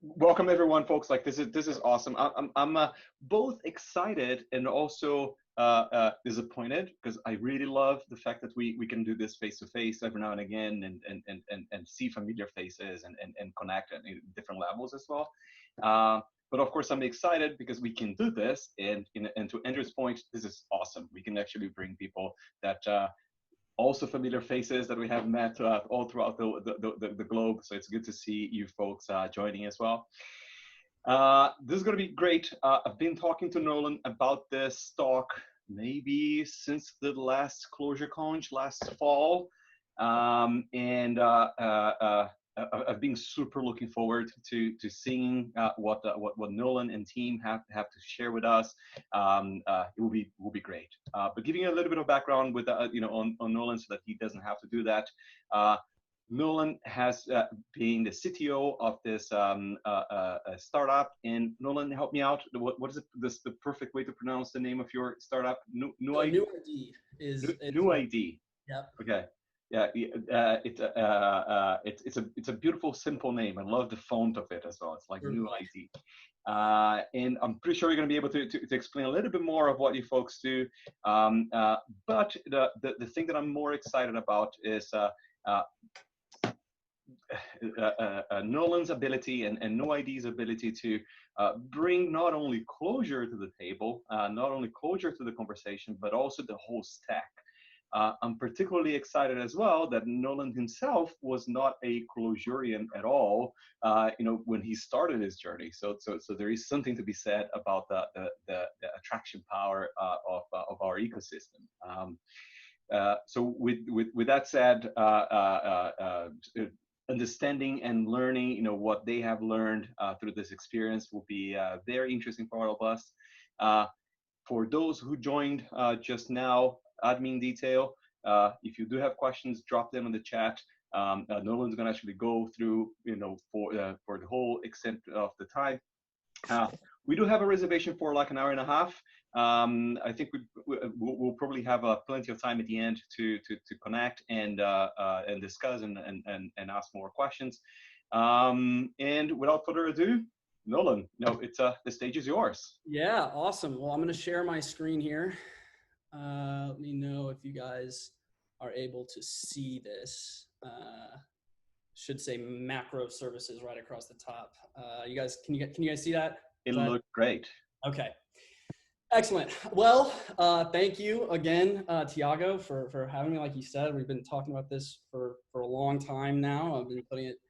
Welcome everyone, folks. Like this is awesome. I'm both excited and also disappointed because I really love the fact that we can do this face to face every now and again and see familiar faces and connect at different levels as well. But of course, I'm excited because we can do this, and to Andrew's point, this is awesome. We can actually bring people that also familiar faces that we have met all throughout the globe. So it's good to see you folks joining as well. This is going to be great. I've been talking to Nolan about this talk maybe since the last ClojureCon last fall. I've been super looking forward to seeing what Nolan and team have to share with us. It will be great. But giving you a little bit of background with on Nolan so that he doesn't have to do that. Nolan has been the CTO of this startup. And Nolan, help me out. What is the perfect way to pronounce the name of your startup? NuID is NuID. Yep. Okay. Yeah, it's a beautiful, simple name. I love the font of it as well. It's like NuID. And I'm pretty sure you're going to be able to explain a little bit more of what you folks do. But the thing that I'm more excited about is Nolan's ability and NuID's ability to bring not only Clojure to the table, not only Clojure to the conversation, but also the whole stack. I'm particularly excited as well that Nolan himself was not a Clojurian at all, when he started his journey. So there is something to be said about the attraction power of our ecosystem. So with that said, understanding and learning, what they have learned through this experience will be very interesting for all of us. For those who joined just now, admin detail. If you do have questions, drop them in the chat. Nolan's going to actually go through, for the whole extent of the time. We do have a reservation for like an hour and a half. I think we'll probably have plenty of time at the end to connect and discuss and ask more questions. And without further ado, Nolan, the stage is yours. Yeah, awesome. Well, I'm going to share my screen here. Let me know if you guys are able to see this. Should say Macroservices right across the top. You guys, can you guys see that? It looked great. Okay, excellent. Well, thank you again, Tiago, for having me. Like you said, we've been talking about this for a long time now. I've been putting it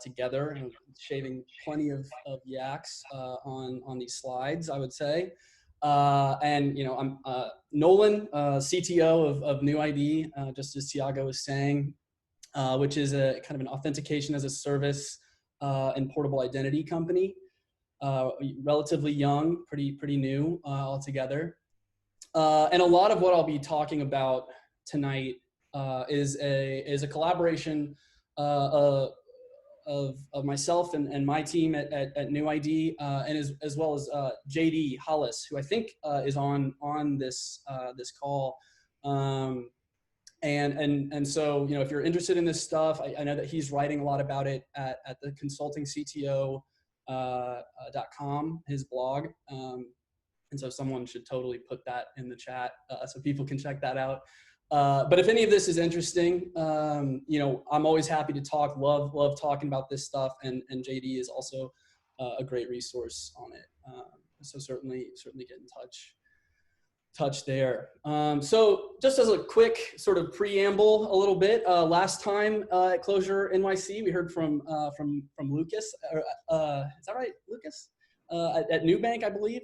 together and shaving plenty of yaks on these slides, I would say. And I'm Nolan, CTO of NuID, just as Tiago was saying, which is a kind of an authentication as a service and portable identity company. Relatively young, pretty new altogether. And a lot of what I'll be talking about tonight is a collaboration of myself and my team at NuID, and as well as JD Hollis, who I think is on this call. And so, if you're interested in this stuff, I know that he's writing a lot about it at the consultingcto.com, his blog. And so someone should totally put that in the chat so people can check that out. But if any of this is interesting, I'm always happy to talk, love talking about this stuff. And JD is also a great resource on it. So certainly get in touch there. So just as a quick sort of preamble a little bit, last time at Clojure NYC, we heard from Lucas, is that right, Lucas? At NewBank, I believe.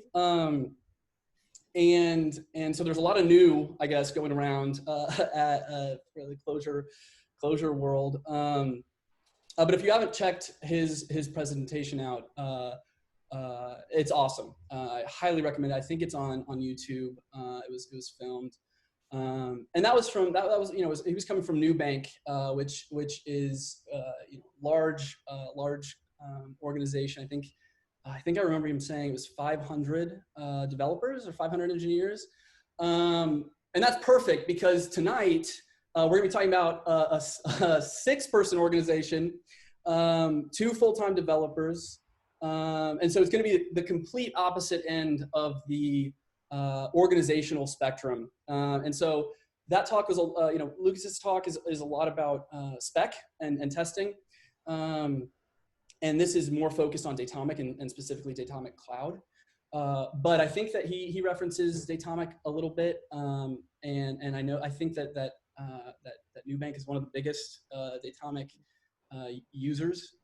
And so there's a lot of new, I guess, going around for the Clojure world. But if you haven't checked his presentation out, it's awesome. I highly recommend it. I think it's on YouTube. It was filmed, and that was he was coming from NewBank, which is large organization. I think I remember him saying it was 500 developers or 500 engineers. And that's perfect because tonight we're going to be talking about a 6-person organization, 2 full-time developers, And so it's going to be the complete opposite end of the organizational spectrum. And so that talk was, Lucas's talk is a lot about spec and testing. And this is more focused on Datomic and specifically Datomic Cloud. But I think that he references Datomic a little bit. And I think that NuBank is one of the biggest Datomic users.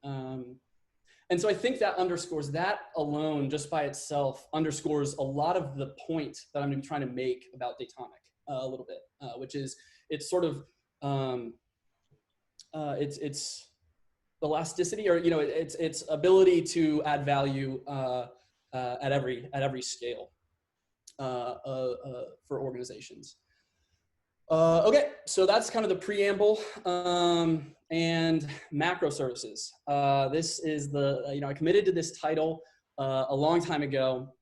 And so I think that underscores, that alone, just by itself, underscores a lot of the point that I'm going to be trying to make about Datomic a little bit, which is it's sort of, it's elasticity, or, its ability to add value at every scale for organizations. Okay, so that's kind of the preamble. And macroservices. This is I committed to this title a long time ago,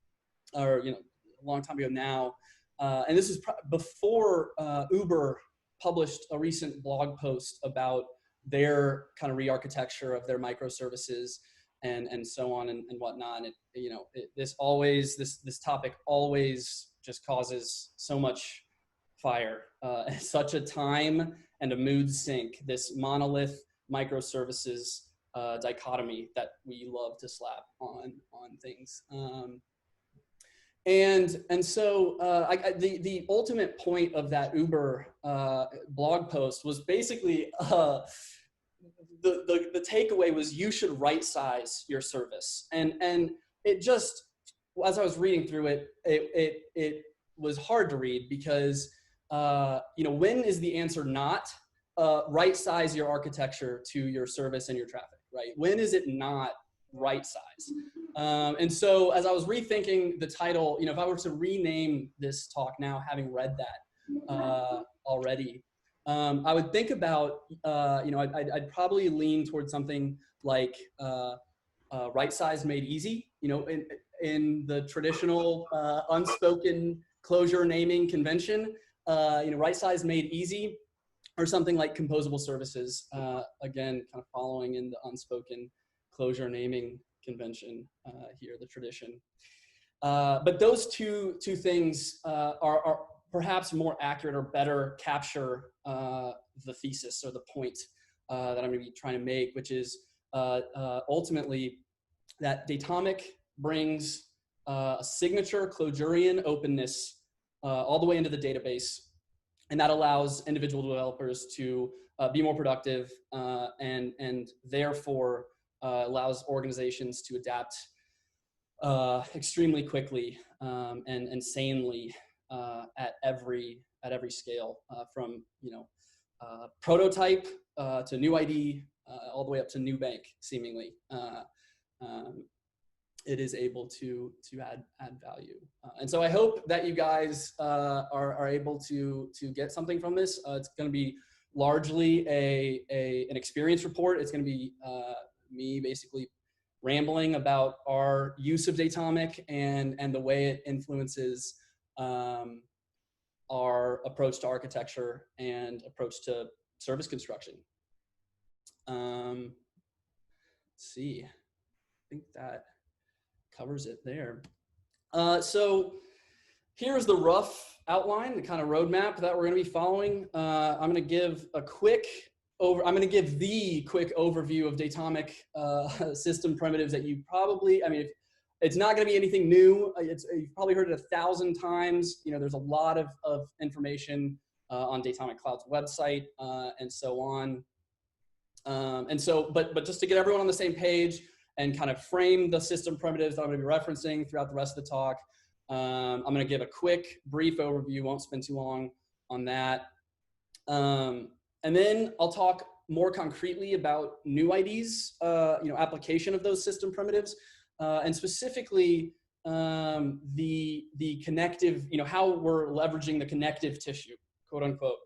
or a long time ago now. And this is before Uber published a recent blog post about their kind of re-architecture of their microservices and so on and whatnot. And this topic always just causes so much fire, such a time and a mood sink, this monolith microservices dichotomy that we love to slap on things. And so the ultimate point of that Uber blog post was basically the takeaway was you should right size your service. And it just, as I was reading through it, it was hard to read because when is the answer not right size your architecture to your service and your traffic, right? When is it not right size? And so as I was rethinking the title, if I were to rename this talk now, having read that already, I would think about, I'd probably lean towards something like right size made easy, in the traditional unspoken Clojure naming convention. Right size made easy, or something like composable services, again, kind of following in the unspoken Clojure naming convention here, the tradition. But those two things are perhaps more accurate or better capture the thesis or the point that I'm going to be trying to make, which is ultimately that Datomic brings a signature Clojurian openness all the way into the database, and that allows individual developers to be more productive and therefore allows organizations to adapt extremely quickly and sanely at every scale, from prototype to NuID all the way up to NuBank, seemingly. It is able to add value. And so I hope that you guys are able to get something from this. It's going to be largely an experience report. It's going to be me basically rambling about our use of Datomic and the way it influences our approach to architecture and approach to service construction. Let's see, I think that covers it there. So here's the rough outline, the kind of roadmap that we're going to be following. I'm going to give the quick overview of Datomic system primitives that you probably, it's not going to be anything new. You've probably heard it 1,000 times. There's a lot of information on Datomic Cloud's website and so on. But just to get everyone on the same page and kind of frame the system primitives that I'm going to be referencing throughout the rest of the talk, I'm going to give a quick, brief overview. Won't spend too long on that. And then I'll talk more concretely about NuID's application of those system primitives, and specifically the connective, how we're leveraging the connective tissue, quote unquote.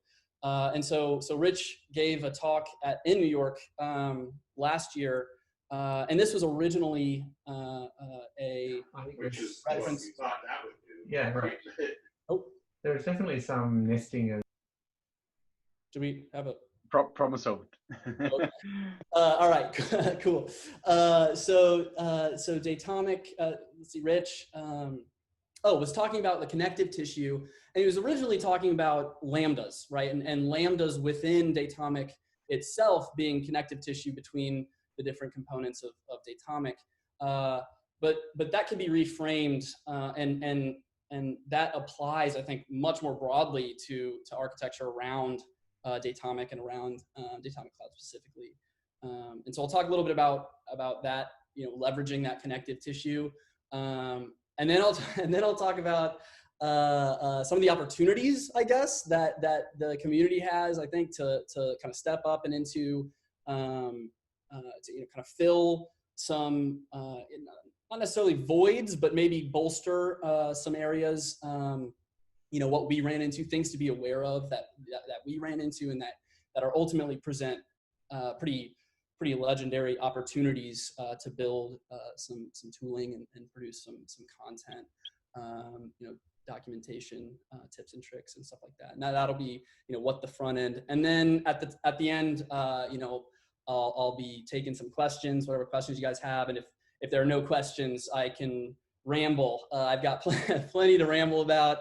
And so Rich gave a talk in New York last year, and this was originally a reference. Thought that would do. Yeah, Right. there's definitely some nesting of. Do we have a Problem solved. Okay. All right, cool. So Datomic, let's see, Rich, was talking about the connective tissue, and he was originally talking about lambdas, right? And lambdas within Datomic itself being connective tissue between the different components of Datomic. But that can be reframed, and that applies, I think, much more broadly to architecture around Datomic and around Datomic Cloud specifically. And so I'll talk a little bit about that, leveraging that connective tissue. And then I'll talk about some of the opportunities, I guess, that the community has, I think, to kind of step up and into to kind of fill some not necessarily voids, but maybe bolster some areas. What we ran into, things to be aware of that we ran into, and that are ultimately present pretty legendary opportunities to build some tooling and produce some content, documentation, tips and tricks and stuff like that. Now that'll be what the front end, and then at the end, I'll be taking some questions, whatever questions you guys have, and if there are no questions, I can ramble. I've got plenty to ramble about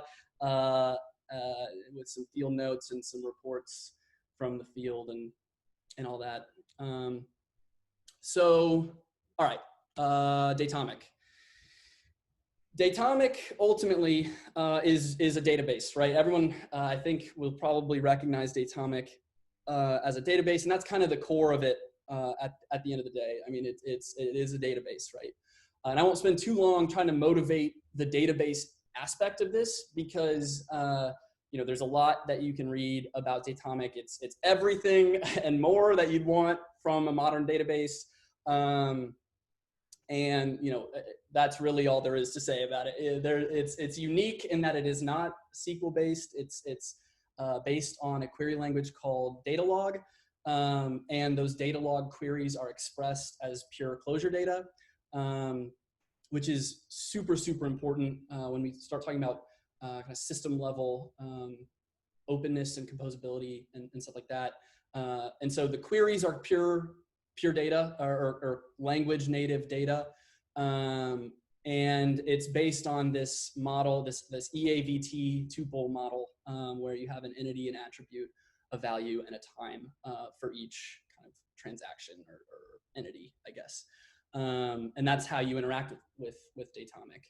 with some field notes and some reports from the field and all that. So, all right, Datomic. Datomic ultimately is a database, right? Everyone, I think, will probably recognize Datomic as a database, and that's kind of the core of it at the end of the day. I mean, it is a database, right? And I won't spend too long trying to motivate the database aspect of this because there's a lot that you can read about Datomic. It's everything and more that you'd want from a modern database. And that's really all there is to say about it. It's unique in that it is not SQL based. It's based on a query language called Datalog, and those Datalog queries are expressed as pure Clojure data, which is super important when we start talking about kind of system level openness and composability and stuff like that. And so the queries are pure data or language native data. And it's based on this model, this EAVT tuple model, where you have an entity, an attribute, a value, and a time for each kind of transaction or entity, I guess. And that's how you interact with Datomic.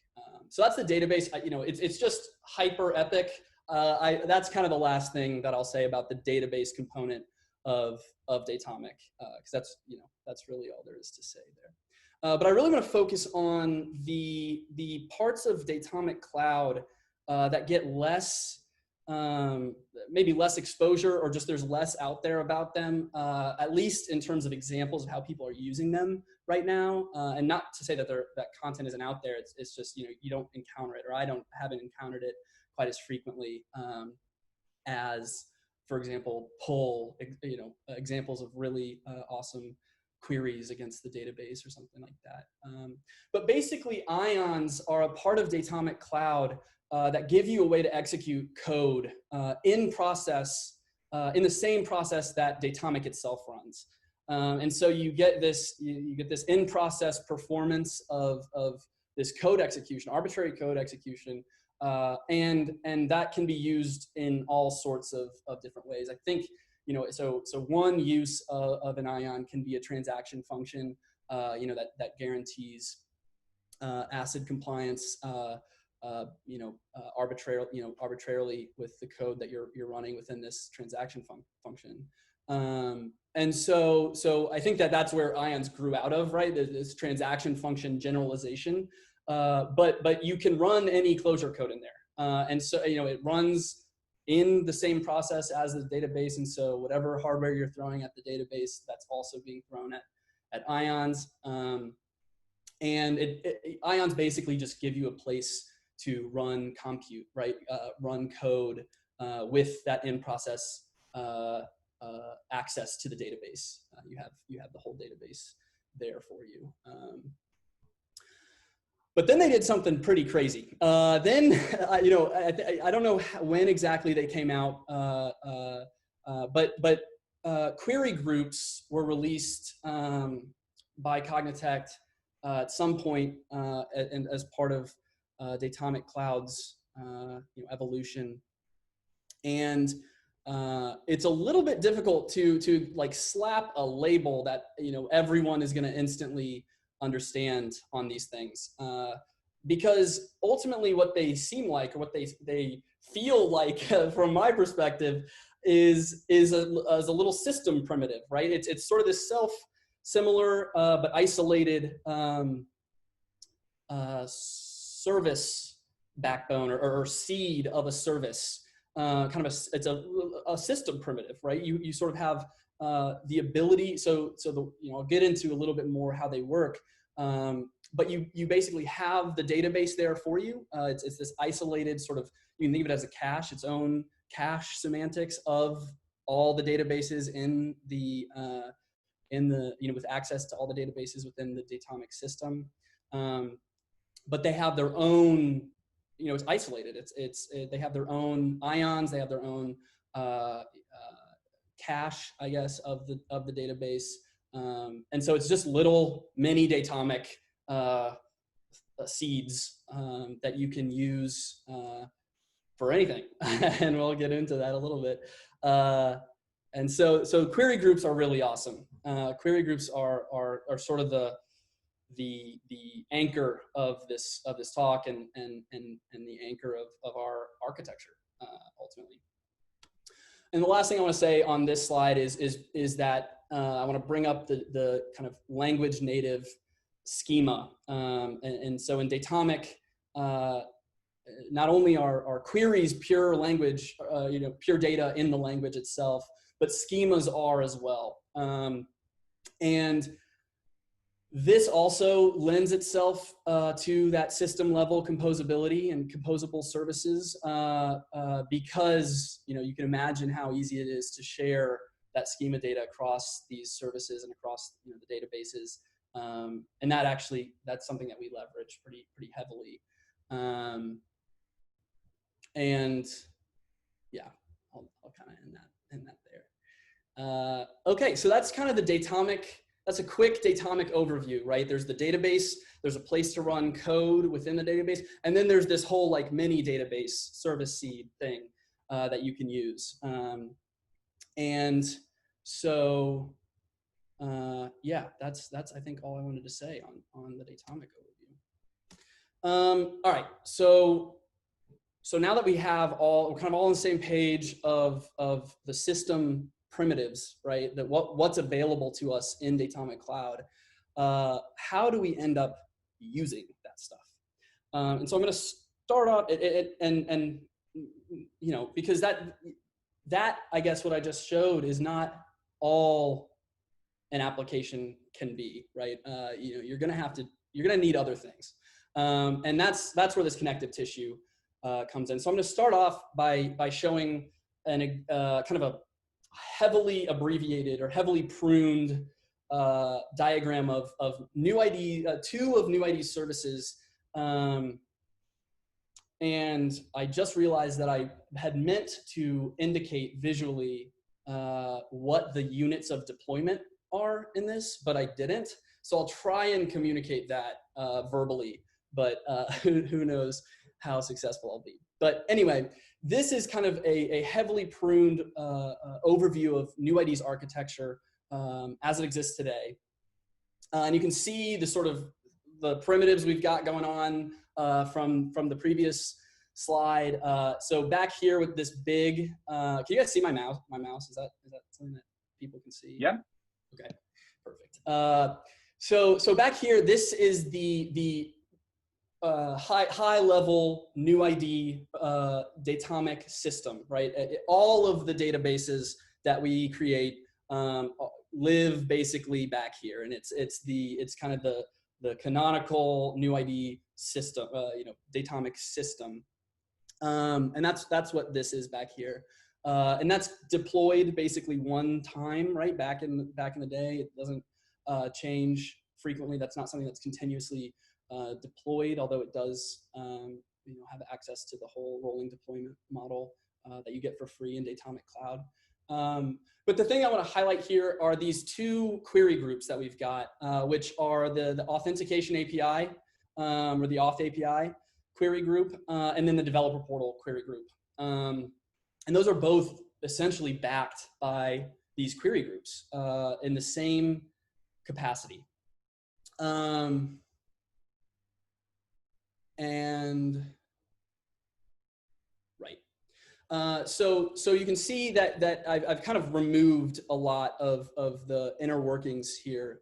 So that's the database. It's just hyper epic. That's kind of the last thing that I'll say about the database component of Datomic, because that's really all there is to say there. But I really want to focus on the parts of Datomic Cloud that get maybe less exposure, or just there's less out there about them, at least in terms of examples of how people are using them right now. And not to say that that content isn't out there. It's just you don't encounter it, or I haven't encountered it quite as frequently as, for example, pull, examples of really awesome queries against the database or something like that. But basically, ions are a part of Datomic Cloud that give you a way to execute code in the same process that Datomic itself runs. And so you get this in-process performance of this code execution, arbitrary code execution, and that can be used in all sorts of different ways. I think, so one use of an ion can be a transaction function, that guarantees ACID compliance, arbitrarily with the code that you're running within this transaction function. And so I think that's where ions grew out of, right? This transaction function generalization. But you can run any Clojure code in there. And so, it runs in the same process as the database. And so whatever hardware you're throwing at the database, that's also being thrown at ions. And ions basically just give you a place to run compute, right? Run code with that in-process access to the database. You have the whole database there for you. But then they did something pretty crazy. I don't know when exactly they came out, but query groups were released by Cognitect at some point and as part of Datomic Cloud's evolution. And it's a little bit difficult to like slap a label that everyone is going to instantly understand on these things, because ultimately what they seem like, or what they feel like from my perspective, is a little system primitive, right? It's sort of this similar but isolated service backbone or seed of a service. It's a system primitive, right? You sort of have the ability. I'll get into a little bit more how they work. But you basically have the database there for you. It's this isolated sort of, you can think of it as a cache, its own cache semantics of all the databases with access to all the databases within the Datomic system. But they have their own, it's isolated. They have their own ions. They have their own cache, I guess, of the database. And so it's just little mini Datomic seeds that you can use for anything. And we'll get into that a little bit. And so query groups are really awesome. Query groups are sort of the anchor of this talk and the anchor of our architecture ultimately. And the last thing I want to say on this slide is that I want to bring up the kind of language native schema. And so in Datomic, not only are queries pure language, pure data in the language itself, but schemas are as well. And this also lends itself to that system level composability and composable services because you can imagine how easy it is to share that schema data across these services and across the databases, and that's something that we leverage pretty heavily. And yeah, I'll kind of end that there. Okay, so that's kind of the Datomic. That's a quick Datomic overview, right? There's the database, there's a place to run code within the database, and then there's this whole like mini database service seed thing that you can use. And so, yeah, that's I think all I wanted to say on the Datomic overview. All right, so now that we're kind of all on the same page of the system primitives, right? That what's available to us in Datomic Cloud. How do we end up using that stuff? And so I'm going to start off because that I guess what I just showed is not all an application can be, right? You're going to need other things, and that's where this connective tissue comes in. So I'm going to start off by showing kind of a heavily abbreviated or heavily pruned diagram of NuID, two of NuID's services. And I just realized that I had meant to indicate visually what the units of deployment are in this, but I didn't. So I'll try and communicate that verbally, but who knows how successful I'll be. But anyway, this is kind of a heavily pruned overview of NuID's architecture as it exists today. And you can see the sort of the primitives we've got going on from the previous slide. So back here with this big, can you guys see my mouse? Is that something that people can see? Yeah. Okay, perfect. So back here, this is the high level NuID Datomic system, right? All of the databases that we create live basically back here, and it's kind of the canonical NuID system, Datomic system, and that's what this is back here, and that's deployed basically one time, right? Back in the day, it doesn't change frequently. That's not something that's continuously deployed, although it does have access to the whole rolling deployment model that you get for free in Datomic Cloud. But the thing I want to highlight here are these two query groups that we've got, which are the authentication API, or the auth API query group, and then the developer portal query group. And those are both essentially backed by these query groups in the same capacity. And right. So you can see that I've kind of removed a lot of the inner workings here,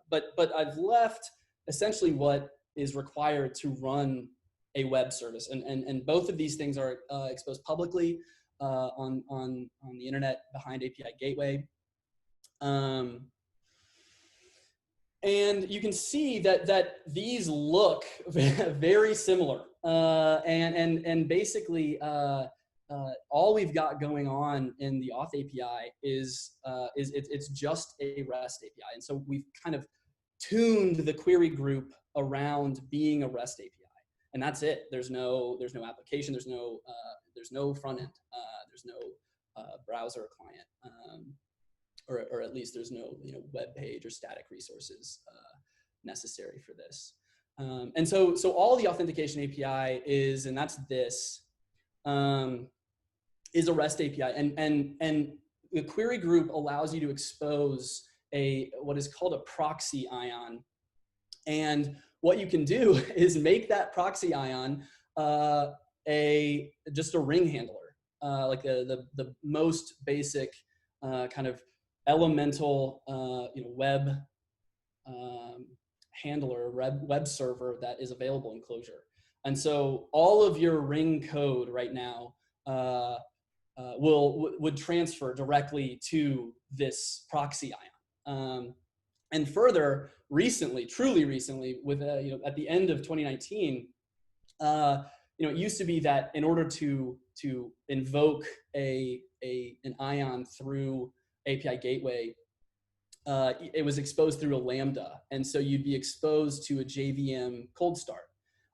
but I've left essentially what is required to run a web service, and both of these things are exposed publicly on the internet behind API Gateway. And you can see that these look very similar, and basically all we've got going on in the auth API is it's just a REST API, and so we've kind of tuned the query group around being a REST API, and that's it. There's no application, there's no front end, there's no browser or client. Or at least there's no web page or static resources necessary for this. And so all the authentication API is, and that's this, is a REST API. And the query group allows you to expose what is called a proxy ion. And what you can do is make that proxy ion just a ring handler, like the most basic kind of elemental web handler, web server that is available in Clojure. And so all of your ring code right now would transfer directly to this proxy ion. And further, truly recently, with at the end of 2019, it used to be that in order to invoke an ion through API Gateway, it was exposed through a Lambda, and so you'd be exposed to a JVM cold start,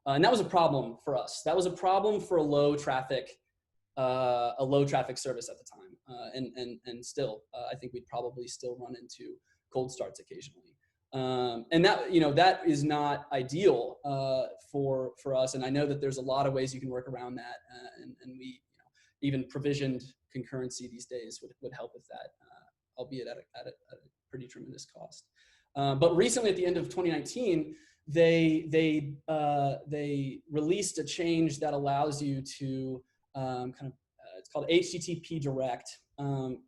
and that was a problem for us. That was a problem for a low traffic service at the time, and still, I think we'd probably still run into cold starts occasionally, and that is not ideal for us. And I know that there's a lot of ways you can work around that, and we even provisioned concurrency these days would help with that, albeit at a pretty tremendous cost. But recently, at the end of 2019, they released a change that allows you to it's called HTTP direct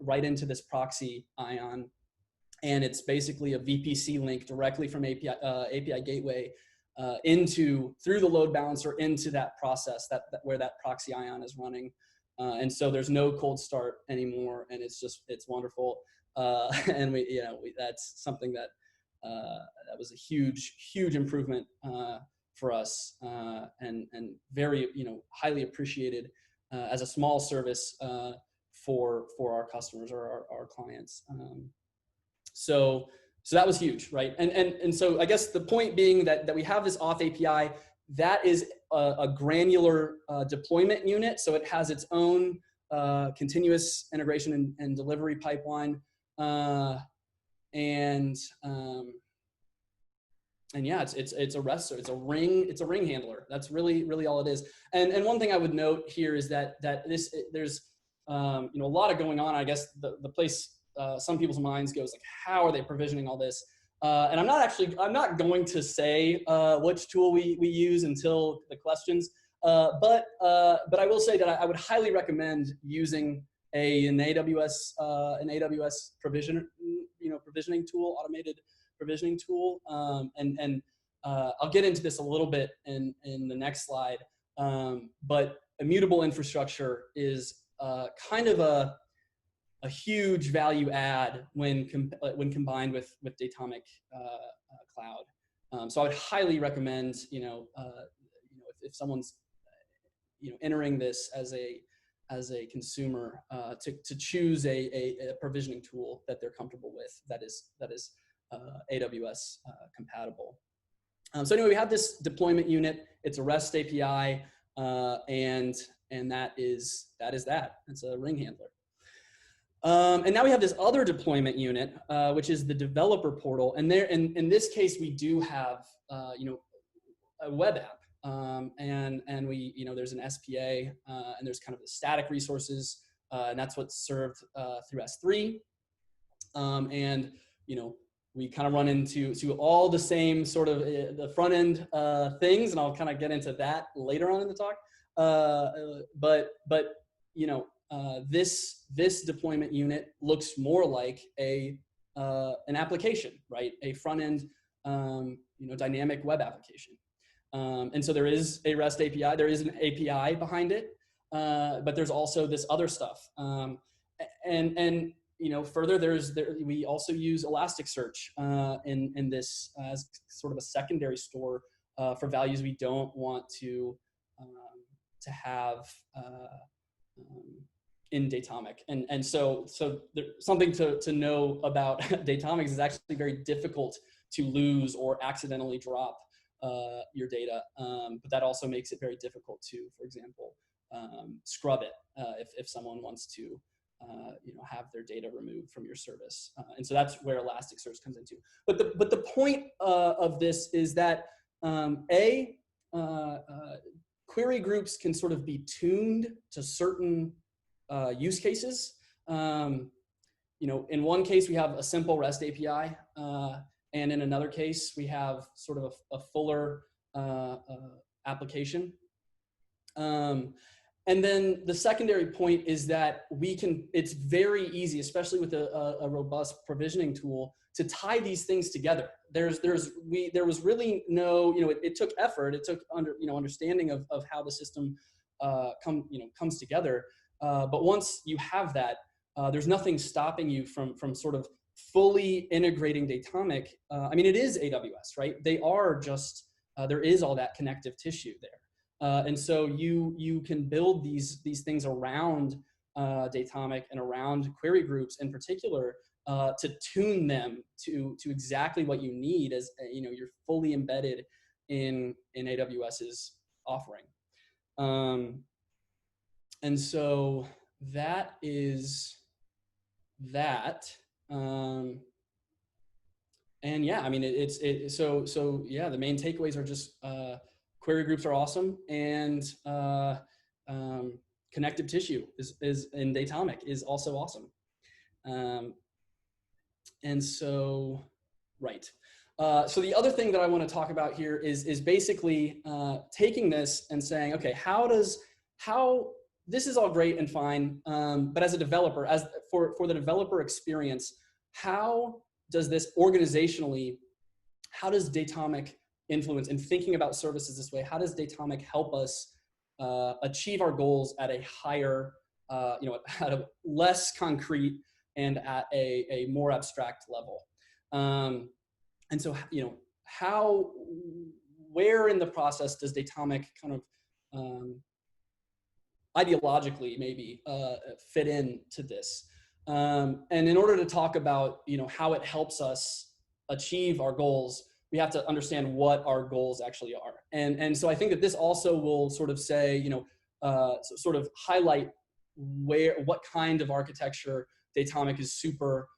right into this proxy ion, and it's basically a VPC link directly from API Gateway through the load balancer into that process where that proxy ion is running. And so there's no cold start anymore, and it's wonderful. And that's something that was a huge improvement for us, and very highly appreciated as a small service for our customers or our clients. So that was huge, right? And so I guess the point being that we have this auth API that is a granular deployment unit, so it has its own continuous integration and delivery pipeline, and yeah, it's a REST, it's a ring handler. That's really all it is. And one thing I would note here is that there's a lot of going on. I guess the place some people's minds goes like, how are they provisioning all this? And I'm not going to say which tool we use until the questions. But I will say that I would highly recommend using an AWS provisioning tool, automated provisioning tool. And I'll get into this a little bit in the next slide. But immutable infrastructure is kind of a huge value add when combined with Datomic Cloud. So I would highly recommend, if someone's entering this as a consumer, to choose a provisioning tool that they're comfortable with, that is AWS compatible. So anyway, we have this deployment unit. It's a REST API, and that is that. It's a ring handler. And now we have this other deployment unit, which is the developer portal. And there, in this case, we do have, a web app. And we, there's an SPA, and there's kind of the static resources, and that's what's served through S3. And, we kind of run into all the same sort of the front end things, and I'll kind of get into that later on in the talk. But this deployment unit looks more like an application, right? A front end, dynamic web application. And so there is a REST API, there is an API behind it, but there's also this other stuff. Further, we also use Elasticsearch in this as sort of a secondary store for values we don't want to have in Datomic. And so there's something to know about Datomic is it's actually very difficult to lose or accidentally drop your data, but that also makes it very difficult to, for example, scrub it if someone wants to have their data removed from your service. And so that's where Elasticsearch comes into. But the point of this is that query groups can sort of be tuned to certain use cases. In one case we have a simple REST API, and in another case we have sort of a fuller application. And then the secondary point is that it's very easy, especially with a robust provisioning tool, to tie these things together. There was really no, it took effort, it took understanding of how the system comes together. But once you have that, there's nothing stopping you from sort of fully integrating Datomic. It is AWS, right? They are just, there is all that connective tissue there. And so you can build these things around Datomic and around query groups in particular to tune them to exactly what you need as you're fully embedded in AWS's offering. And so that is that. And yeah, so the main takeaways are just query groups are awesome, and connective tissue is in Datomic is also awesome. And so, right. So the other thing that I want to talk about here is basically taking this and saying, okay, how this is all great and fine, but as a developer, for the developer experience, how does this organizationally, how does Datomic influence in thinking about services this way? How does Datomic help us achieve our goals at a higher, at a less concrete and at a more abstract level? And so, where in the process does Datomic kind of ideologically maybe fit into this? And in order to talk about, how it helps us achieve our goals, we have to understand what our goals actually are. And so I think that this also will sort of say, sort of highlight what kind of architecture Datomic is super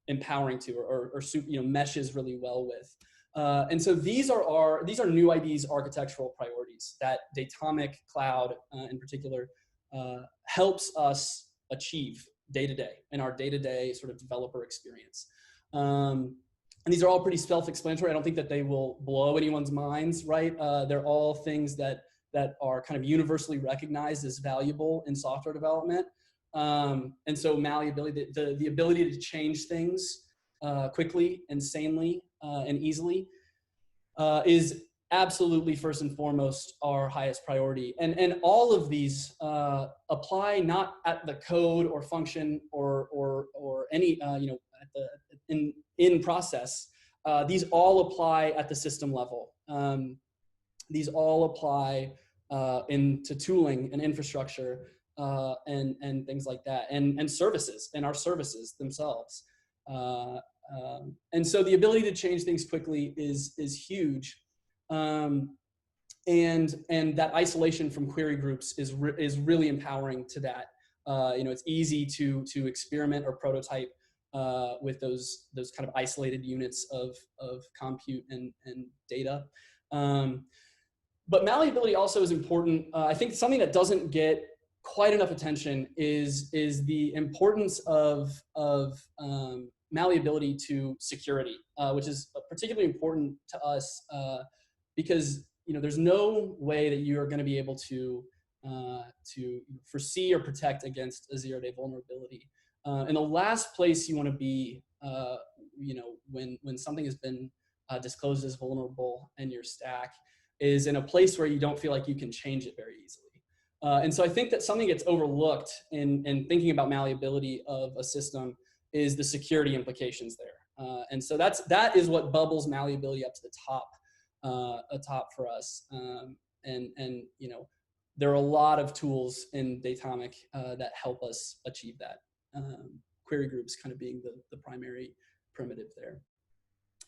empowering to, or meshes really well with. And so these are NuID's architectural priorities that Datomic Cloud in particular helps us achieve day to day in our day-to-day sort of developer experience. And these are all pretty self-explanatory. I don't think that they will blow anyone's minds, right? They're all things that are kind of universally recognized as valuable in software development. And so malleability, the ability to change things quickly, insanely, and easily is absolutely first and foremost our highest priority. And all of these apply not at the code or function or any in process. These all apply at the system level. These all apply into tooling and infrastructure and things like that, and services, and our services themselves. And so the ability to change things quickly is huge. And that isolation from query groups is really empowering to that. it's easy to experiment or prototype with those kind of isolated units of compute and data. But malleability also is important. I think something that doesn't get quite enough attention is the importance of malleability to security, which is particularly important to us because there's no way that you are going to be able to foresee or protect against a zero-day vulnerability. And the last place you want to be, when something has been disclosed as vulnerable in your stack, is in a place where you don't feel like you can change it very easily. And so I think that something gets overlooked in thinking about malleability of a system is the security implications there. And so that is what bubbles malleability up to the top for us. And there are a lot of tools in Datomic that help us achieve that. Query groups kind of being the primary primitive there.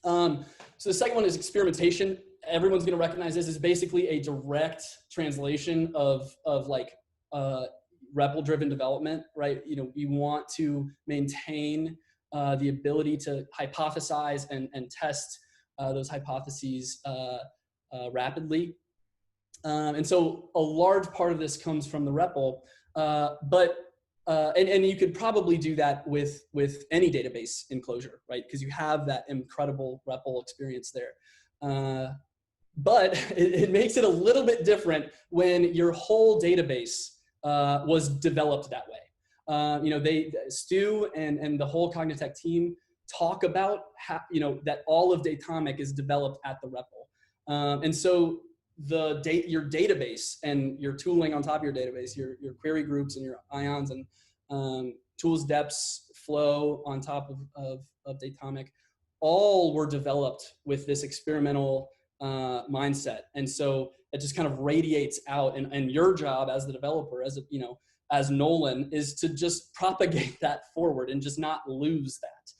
So the second one is experimentation. Everyone's going to recognize this is basically a direct translation of like REPL-driven development, right? We want to maintain the ability to hypothesize and test those hypotheses rapidly. And so a large part of this comes from the REPL, and you could probably do that with any database in Clojure, right? Because you have that incredible REPL experience there. But it makes it a little bit different when your whole database was developed that way. Stu and the whole Cognitect team talk about how, that all of Datomic is developed at the REPL. And so your database and your tooling on top of your database, your query groups and your ions and tools depths flow on top of Datomic, all were developed with this experimental mindset. And so it just kind of radiates out, and your job as the developer, as Nolan, is to just propagate that forward and just not lose that.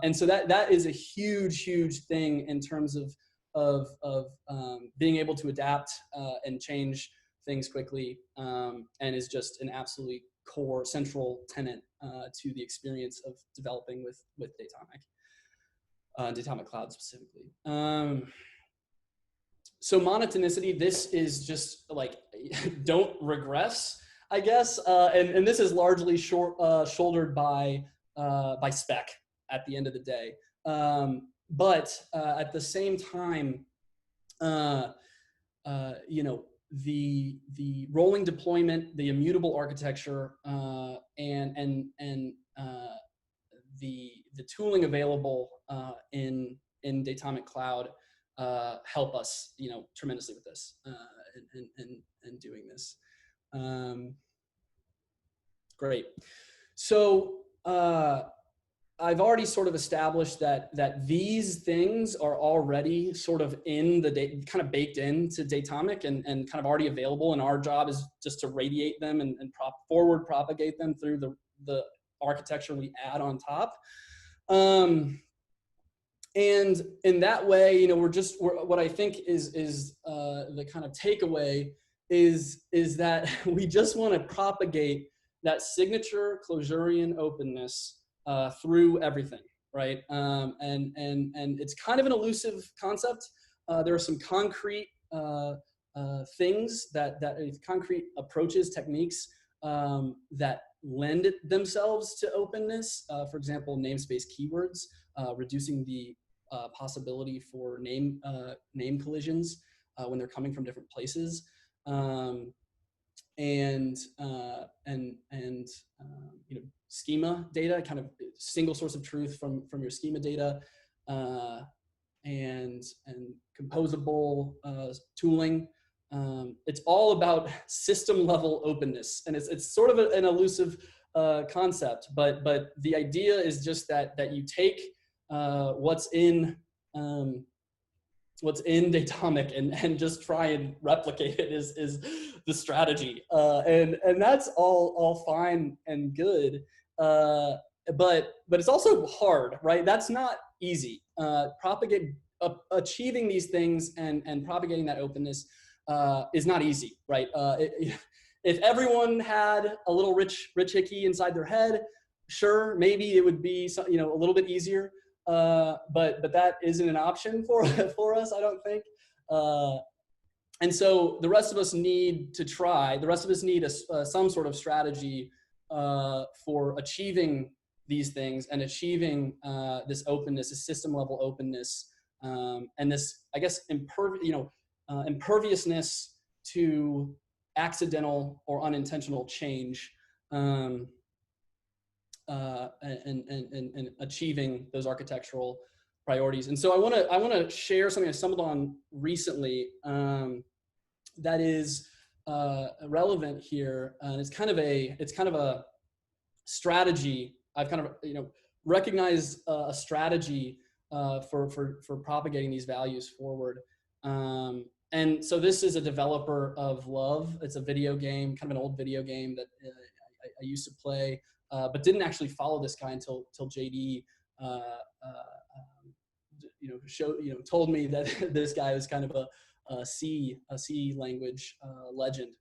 And so that is a huge thing in terms of being able to adapt and change things quickly, and is just an absolutely core central tenet to the experience of developing with Datomic, Datomic Cloud specifically. So monotonicity, this is just like, don't regress, I guess. And this is largely shouldered by spec at the end of the day. But at the same time, the rolling deployment, the immutable architecture, and the tooling available in Datomic Cloud help us, tremendously with this and doing this. Great. So I've already sort of established that these things are already sort of in the kind of baked into Datomic and kind of already available, and our job is just to radiate them and forward propagate them through the architecture we add on top. And in that way, what I think is the kind of takeaway is that we just want to propagate that signature Clojurian openness through everything, right? And it's kind of an elusive concept. There are some concrete things concrete approaches, techniques that lend themselves to openness. For example, namespace keywords, reducing the possibility for name collisions when they're coming from different places, schema data, kind of single source of truth from your schema data, and composable tooling. It's all about system level openness, and it's sort of an elusive concept, but the idea is just that you take what's in Datomic and just try and replicate it is the strategy, and that's all fine and good, but it's also hard, right? That's not easy. Achieving these things and propagating that openness is not easy, right? If everyone had a little rich hickey inside their head, sure, maybe it would be, you know, a little bit easier. But that isn't an option for us, I don't think. And so the rest of us need to try. The rest of us need some sort of strategy for achieving these things and achieving this openness, this system level openness, and this, I guess, imperviousness to accidental or unintentional change, and achieving those architectural priorities. And so I want to share something I stumbled on recently that is relevant here, and it's kind of a strategy. I've kind of, you know, recognized a strategy for propagating these values forward. And so this is a developer of Love. It's a video game, kind of an old video game that I used to play, but didn't actually follow this guy until JD, told me that this guy was kind of a C language legend.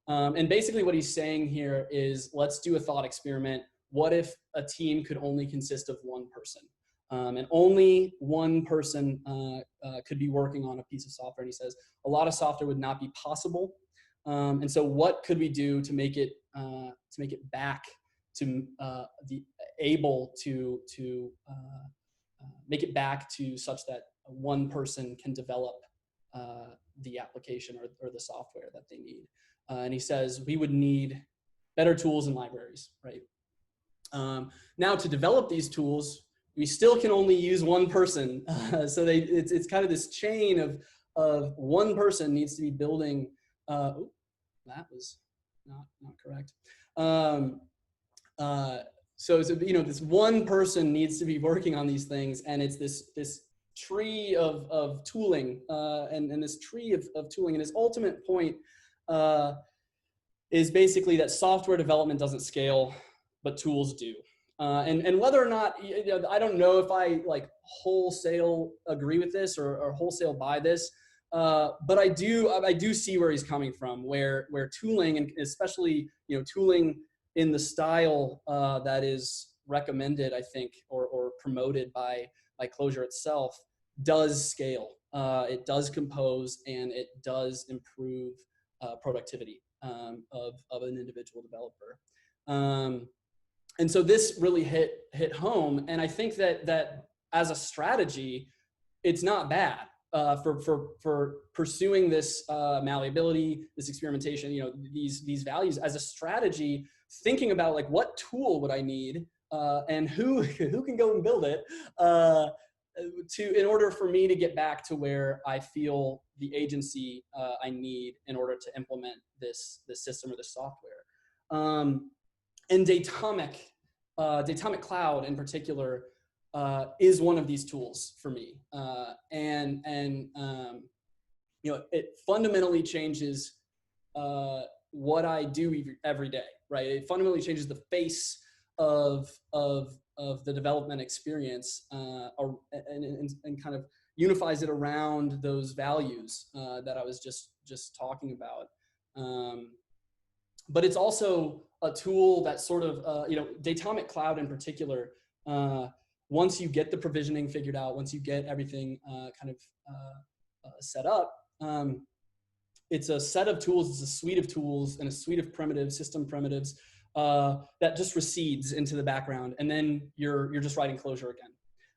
And basically what he's saying here is, let's do a thought experiment. What if a team could only consist of one person? And only one person could be working on a piece of software. And he says a lot of software would not be possible. And so what could we do to make it back to make it back to such that one person can develop the application or the software that they need? And he says we would need better tools and libraries, right? Now to develop these tools, we still can only use one person. So it's kind of this chain of one person needs to be building. That was not correct. So you know, this one person needs to be working on these things, and it's this tree of tooling, and this tree of tooling. And his ultimate point is basically that software development doesn't scale, but tools do. And whether or not, you know, I don't know if I like wholesale agree with this or wholesale buy this, but I do see where he's coming from, where tooling, and especially, you know, tooling in the style that is recommended, I think, or promoted by Clojure itself, does scale. It does compose, and it does improve productivity of an individual developer. And so this really hit home, and I think that as a strategy, it's not bad for pursuing this malleability, this experimentation, you know, these values as a strategy. Thinking about like, what tool would I need, and who can go and build it in order for me to get back to where I feel the agency I need in order to implement this system or this software. And Datomic Cloud in particular is one of these tools for me, and you know, it fundamentally changes what I do every day, right? It fundamentally changes the face of the development experience, and kind of unifies it around those values that I was just talking about. But it's also a tool that sort of, you know, Datomic Cloud in particular, once you get the provisioning figured out, once you get everything kind of set up, it's a set of tools, it's a suite of tools and a suite of primitives, system primitives, that just recedes into the background. And then you're just writing Clojure again.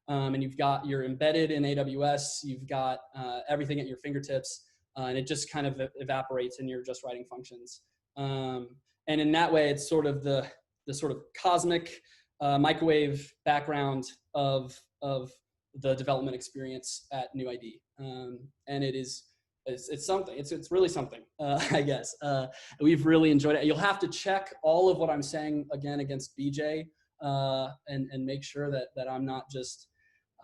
And you're embedded in AWS, you've got everything at your fingertips, and it just kind of evaporates and you're just writing functions. And in that way, it's sort of the sort of cosmic microwave background of the development experience at NuID. And it's something, it's really something, I guess. We've really enjoyed it. You'll have to check all of what I'm saying again against BJ, and make sure that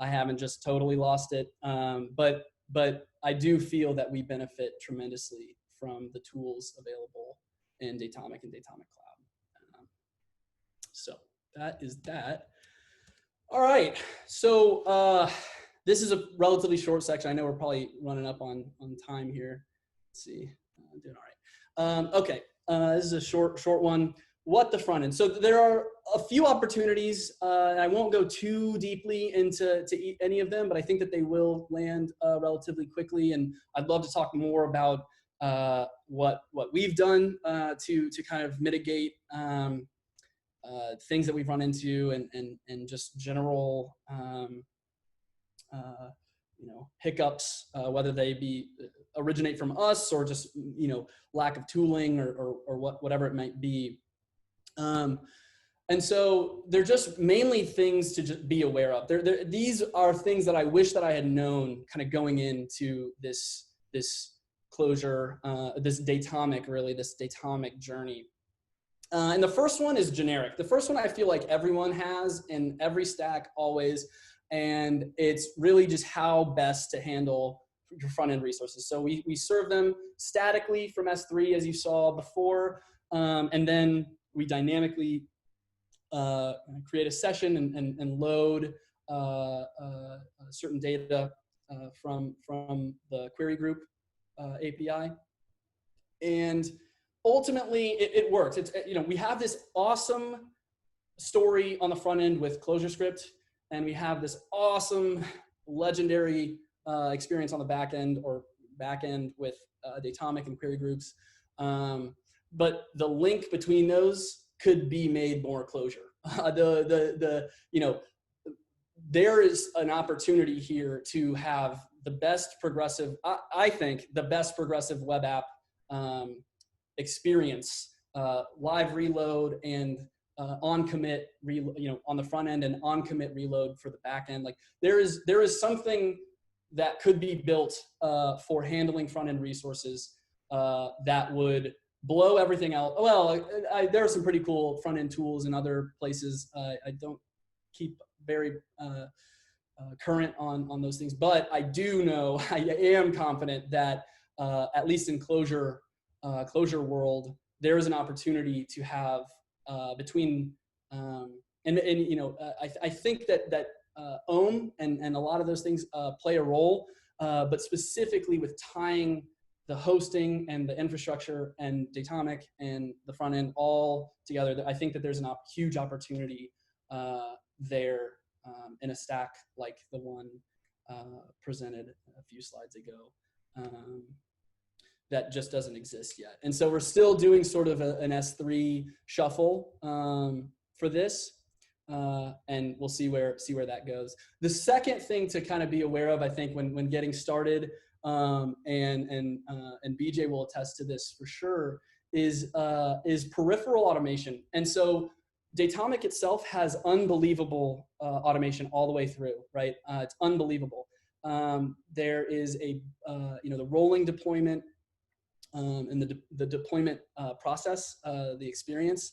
I haven't just totally lost it. But I do feel that we benefit tremendously from the tools available in Datomic and Datomic Cloud. So that is that. All right, so this is a relatively short section. I know we're probably running up on time here. Let's see. Doing all right. Okay, this is a short one. What the front end? So there are a few opportunities. I won't go too deeply into any of them, but I think that they will land relatively quickly. And I'd love to talk more about what we've done to kind of mitigate things that we've run into and just general hiccups, whether they be originate from us or just lack of tooling or whatever it might be. And so they're just mainly things to just be aware of. These are things that I wish that I had known kind of going into this Clojure, this Datomic journey. And the first one is generic. The first one I feel like everyone has in every stack always, and it's really just how best to handle your front-end resources. So we serve them statically from S3 as you saw before, and then we dynamically create a session and load certain data from the query group API. And ultimately it works. It's, we have this awesome story on the front end with ClojureScript, and we have this awesome legendary experience on the back end with Datomic and query groups. But the link between those could be made more Clojure. There is an opportunity here to have the best progressive, I think, the best progressive web app experience, live reload and on commit, on the front end, and on commit reload for the back end. Like there is something that could be built for handling front end resources that would blow everything out. Well, there are some pretty cool front end tools in other places. I don't keep very current on those things, but I do know, I am confident that at least in Clojure world, there is an opportunity to have between I think that Ohm and a lot of those things play a role, but specifically with tying the hosting and the infrastructure and Datomic and the front end all together, I think that there's a huge opportunity there in a stack like the one presented a few slides ago. That just doesn't exist yet. And so we're still doing sort of an S3 shuffle for this, and we'll see where that goes. The second thing to kind of be aware of, I think, when getting started, and BJ will attest to this for sure, is peripheral automation. And so Datomic itself has unbelievable automation all the way through, right? It's unbelievable. There is the rolling deployment and the deployment process, the experience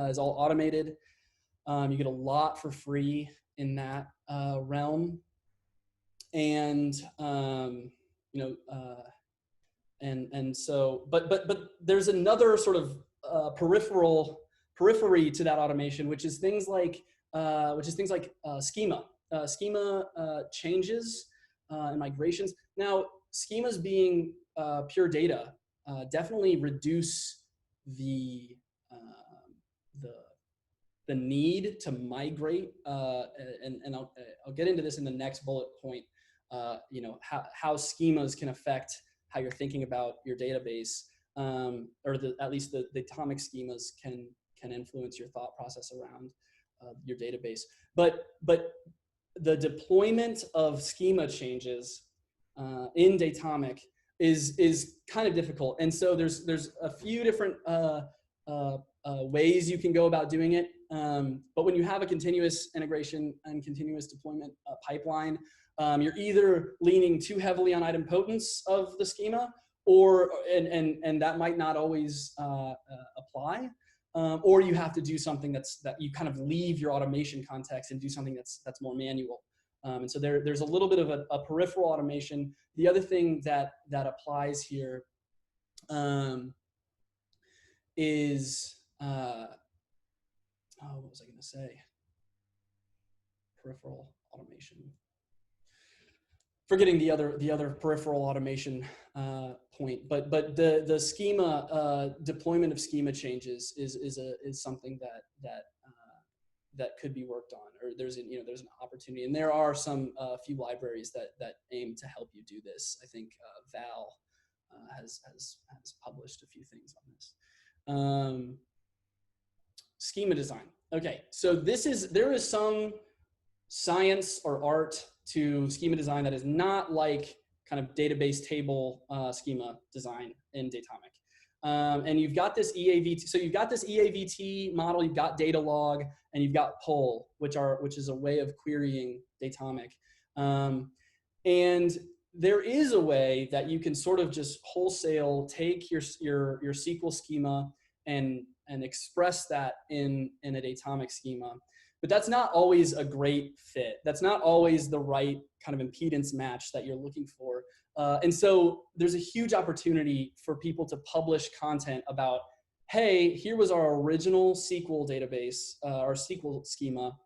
is all automated. You get a lot for free in that realm, and so, but there's another sort of periphery to that automation, which is things like schema. Schema changes and migrations. Now, schemas being pure data definitely reduce the need to migrate, and I'll get into this in the next bullet point. How schemas can affect how you're thinking about your database, or at least the Datomic schemas can influence your thought process around your database. But the deployment of schema changes in Datomic is kind of difficult, and so there's a few different ways you can go about doing it. But when you have a continuous integration and continuous deployment pipeline, you're either leaning too heavily on idempotence of the schema, and that might not always apply, or you have to do something that you kind of leave your automation context and do something that's more manual. And so there's a little bit of a peripheral automation. The other thing that applies here is what was I going to say? Peripheral automation. forgetting the other peripheral automation point, but the schema deployment of schema changes is something that could be worked on, or there's an opportunity, and there are some few libraries that aim to help you do this. I think Val has published a few things on this. Schema design. Okay, so there is some science or art to schema design that is not like kind of database table schema design in Datomic. And you've got this EAVT. So you've got this EAVT model, you've got data log, and you've got poll, which is a way of querying Datomic. And there is a way that you can sort of just wholesale take your SQL schema and express that in a Datomic schema. But that's not always a great fit. That's not always the right kind of impedance match that you're looking for. And so there's a huge opportunity for people to publish content about, hey, here was our original SQL database, our SQL schema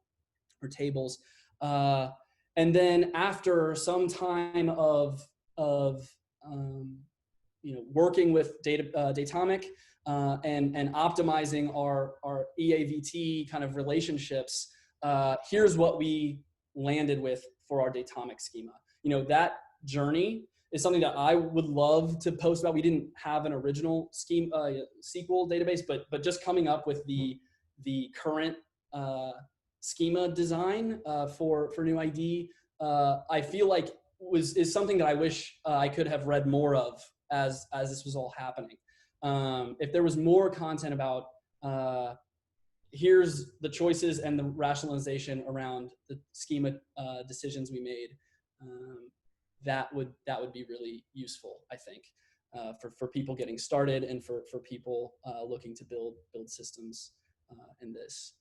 or tables. And then after some time of working with Datomic and optimizing our EAVT kind of relationships, here's what we landed with for our Datomic schema. That journey is something that I would love to post about. We didn't have an original SQL database, but just coming up with the current schema design for NuID, I feel like is something that I wish I could have read more of as this was all happening. If there was more content about here's the choices and the rationalization around the schema decisions we made, that would be really useful, I think, for people getting started and for people looking to build systems in this.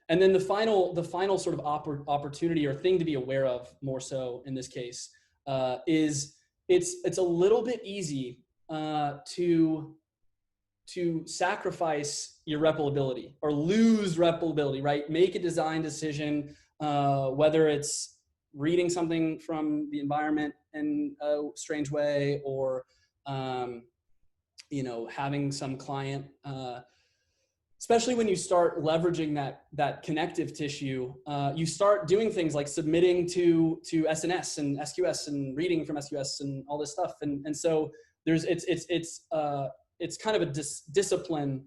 And then the final sort of opportunity or thing to be aware of, more so in this case, is it's a little bit easy to sacrifice your REPLability or lose REPLability, right? Make a design decision, whether it's reading something from the environment in a strange way, or having some client, especially when you start leveraging that connective tissue, you start doing things like submitting to SNS and SQS and reading from SQS and all this stuff, and so it's kind of a discipline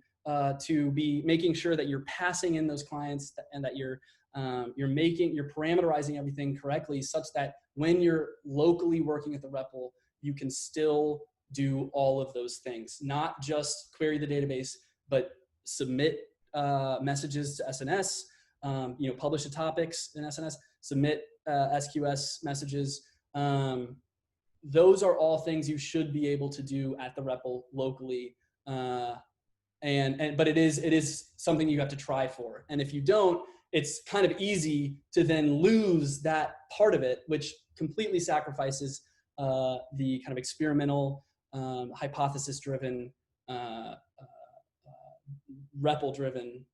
to be making sure that you're passing in those clients and that you're parameterizing everything correctly, such that when you're locally working at the REPL, you can still do all of those things, not just query the database, but submit messages to SNS, publish the topics in SNS, submit SQS messages. Those are all things you should be able to do at the REPL locally, but it is something you have to try for. And if you don't, it's kind of easy to then lose that part of it, which completely sacrifices the kind of experimental, hypothesis-driven, REPL-driven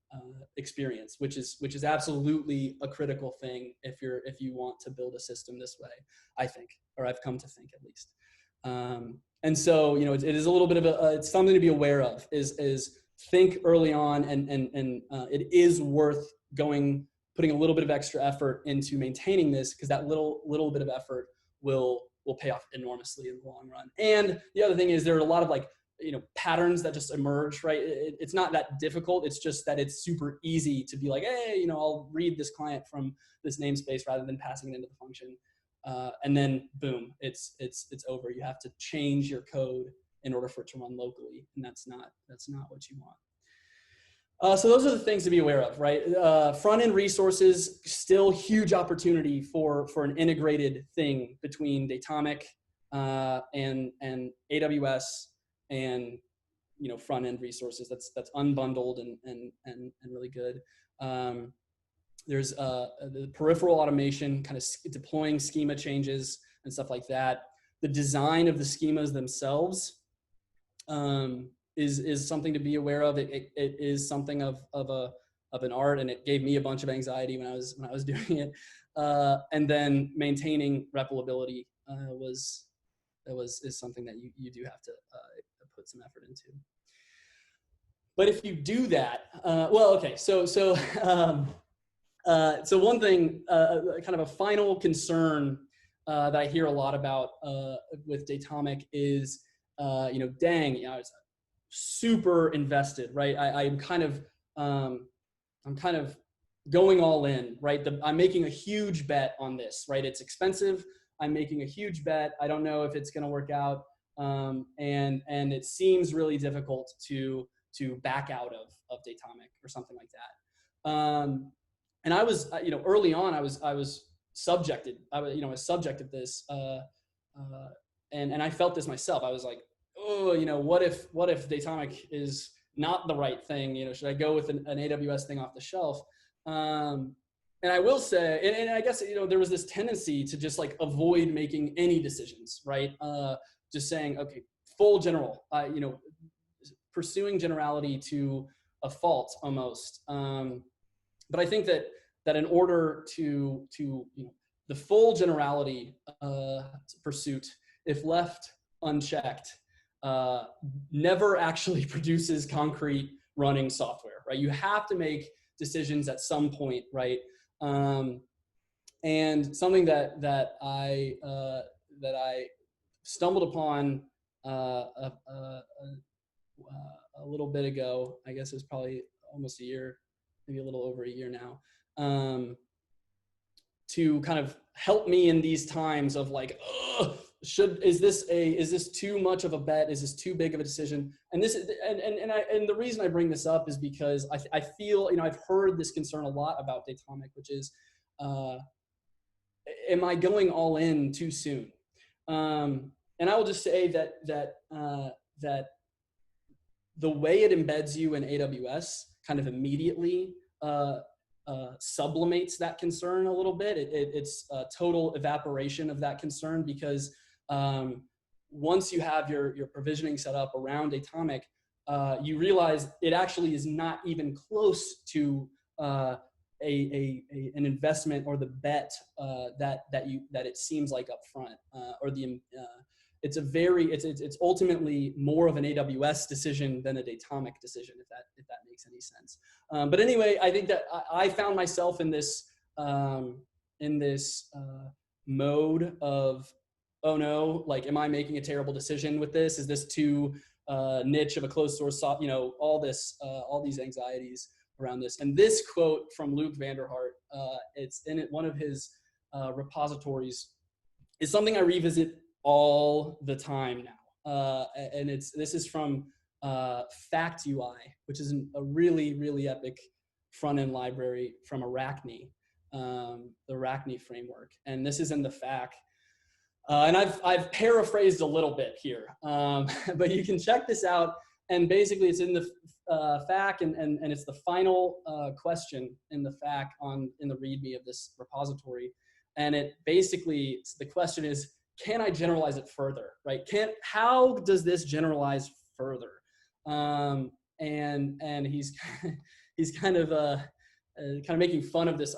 experience, which is absolutely a critical thing if you want to build a system this way, I think, or I've come to think at least. And so it is a little bit of it's something to be aware of. Is think early on, and it is worth putting a little bit of extra effort into maintaining this, because that little bit of effort will pay off enormously in the long run. And the other thing is there are a lot of patterns that just emerge, right? It's not that difficult. It's just that it's super easy to be like, hey, I'll read this client from this namespace rather than passing it into the function. And then boom, it's over. You have to change your code in order for it to run locally. And that's not what you want. So those are the things to be aware of, right? Front-end resources, still huge opportunity for an integrated thing between Datomic and AWS and front-end resources. That's unbundled and really good. There's the peripheral automation, kind of deploying schema changes and stuff like that. The design of the schemas themselves is something to be aware of. It is something of an art, and it gave me a bunch of anxiety when I was doing it. and then maintaining replicability is something that you do have to put some effort into. But if you do that, well, okay, so one thing, kind of a final concern that I hear a lot about with Datomic is, dang, I was super invested, right? I'm kind of going all in, right? I'm making a huge bet on this, right? It's expensive. I'm making a huge bet. I don't know if it's going to work out, and it seems really difficult to back out of Datomic or something like that. And I was, early on, I was subjected. I was subject of this, and I felt this myself. I was like, oh, what if Datomic is not the right thing? Should I go with an AWS thing off the shelf? And I will say, and I guess, there was this tendency to just like avoid making any decisions, right? Just saying, okay, full general, pursuing generality to a fault almost. But I think that in order to the full generality pursuit, if left unchecked, never actually produces concrete running software, right? You have to make decisions at some point, right? And something that I stumbled upon a little bit ago, I guess it was probably almost a year, maybe a little over a year now, to kind of help me in these times of like, is this too much of a bet? Is this too big of a decision? And this is, and the reason I bring this up is because I feel, I've heard this concern a lot about Datomic, which is, am I going all in too soon? And I will just say that the way it embeds you in AWS kind of immediately sublimates that concern a little bit. It's a total evaporation of that concern, because once you have your provisioning set up around Datomic, you realize it actually is not even close to an investment or the bet that it seems like up front, or it's ultimately more of an AWS decision than a Datomic decision, if that makes any sense. But anyway, I think that I found myself in this mode of, oh no, like, am I making a terrible decision with this? Is this too niche of a closed source, all these anxieties around this. And this quote from Luke Vanderhart, it's in one of his repositories, is something I revisit all the time now. And this is from Fact UI, which is a really, really epic front-end library from Arachne, the Arachne framework. And this is in the FAQ. And I've paraphrased a little bit here, but you can check this out. And basically it's in the FAQ, and it's the final question in the FAQ in the README of this repository. And it basically, the question is, can I generalize it further, right? How does this generalize further? And he's kind of making fun of this,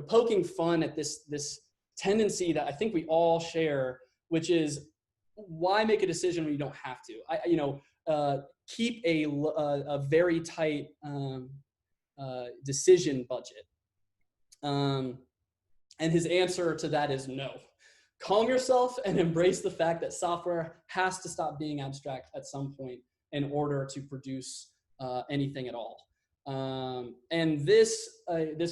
poking fun at this tendency that I think we all share, which is, why make a decision when you don't have to? Keep a very tight decision budget. And his answer to that is no. Calm yourself and embrace the fact that software has to stop being abstract at some point in order to produce anything at all. And this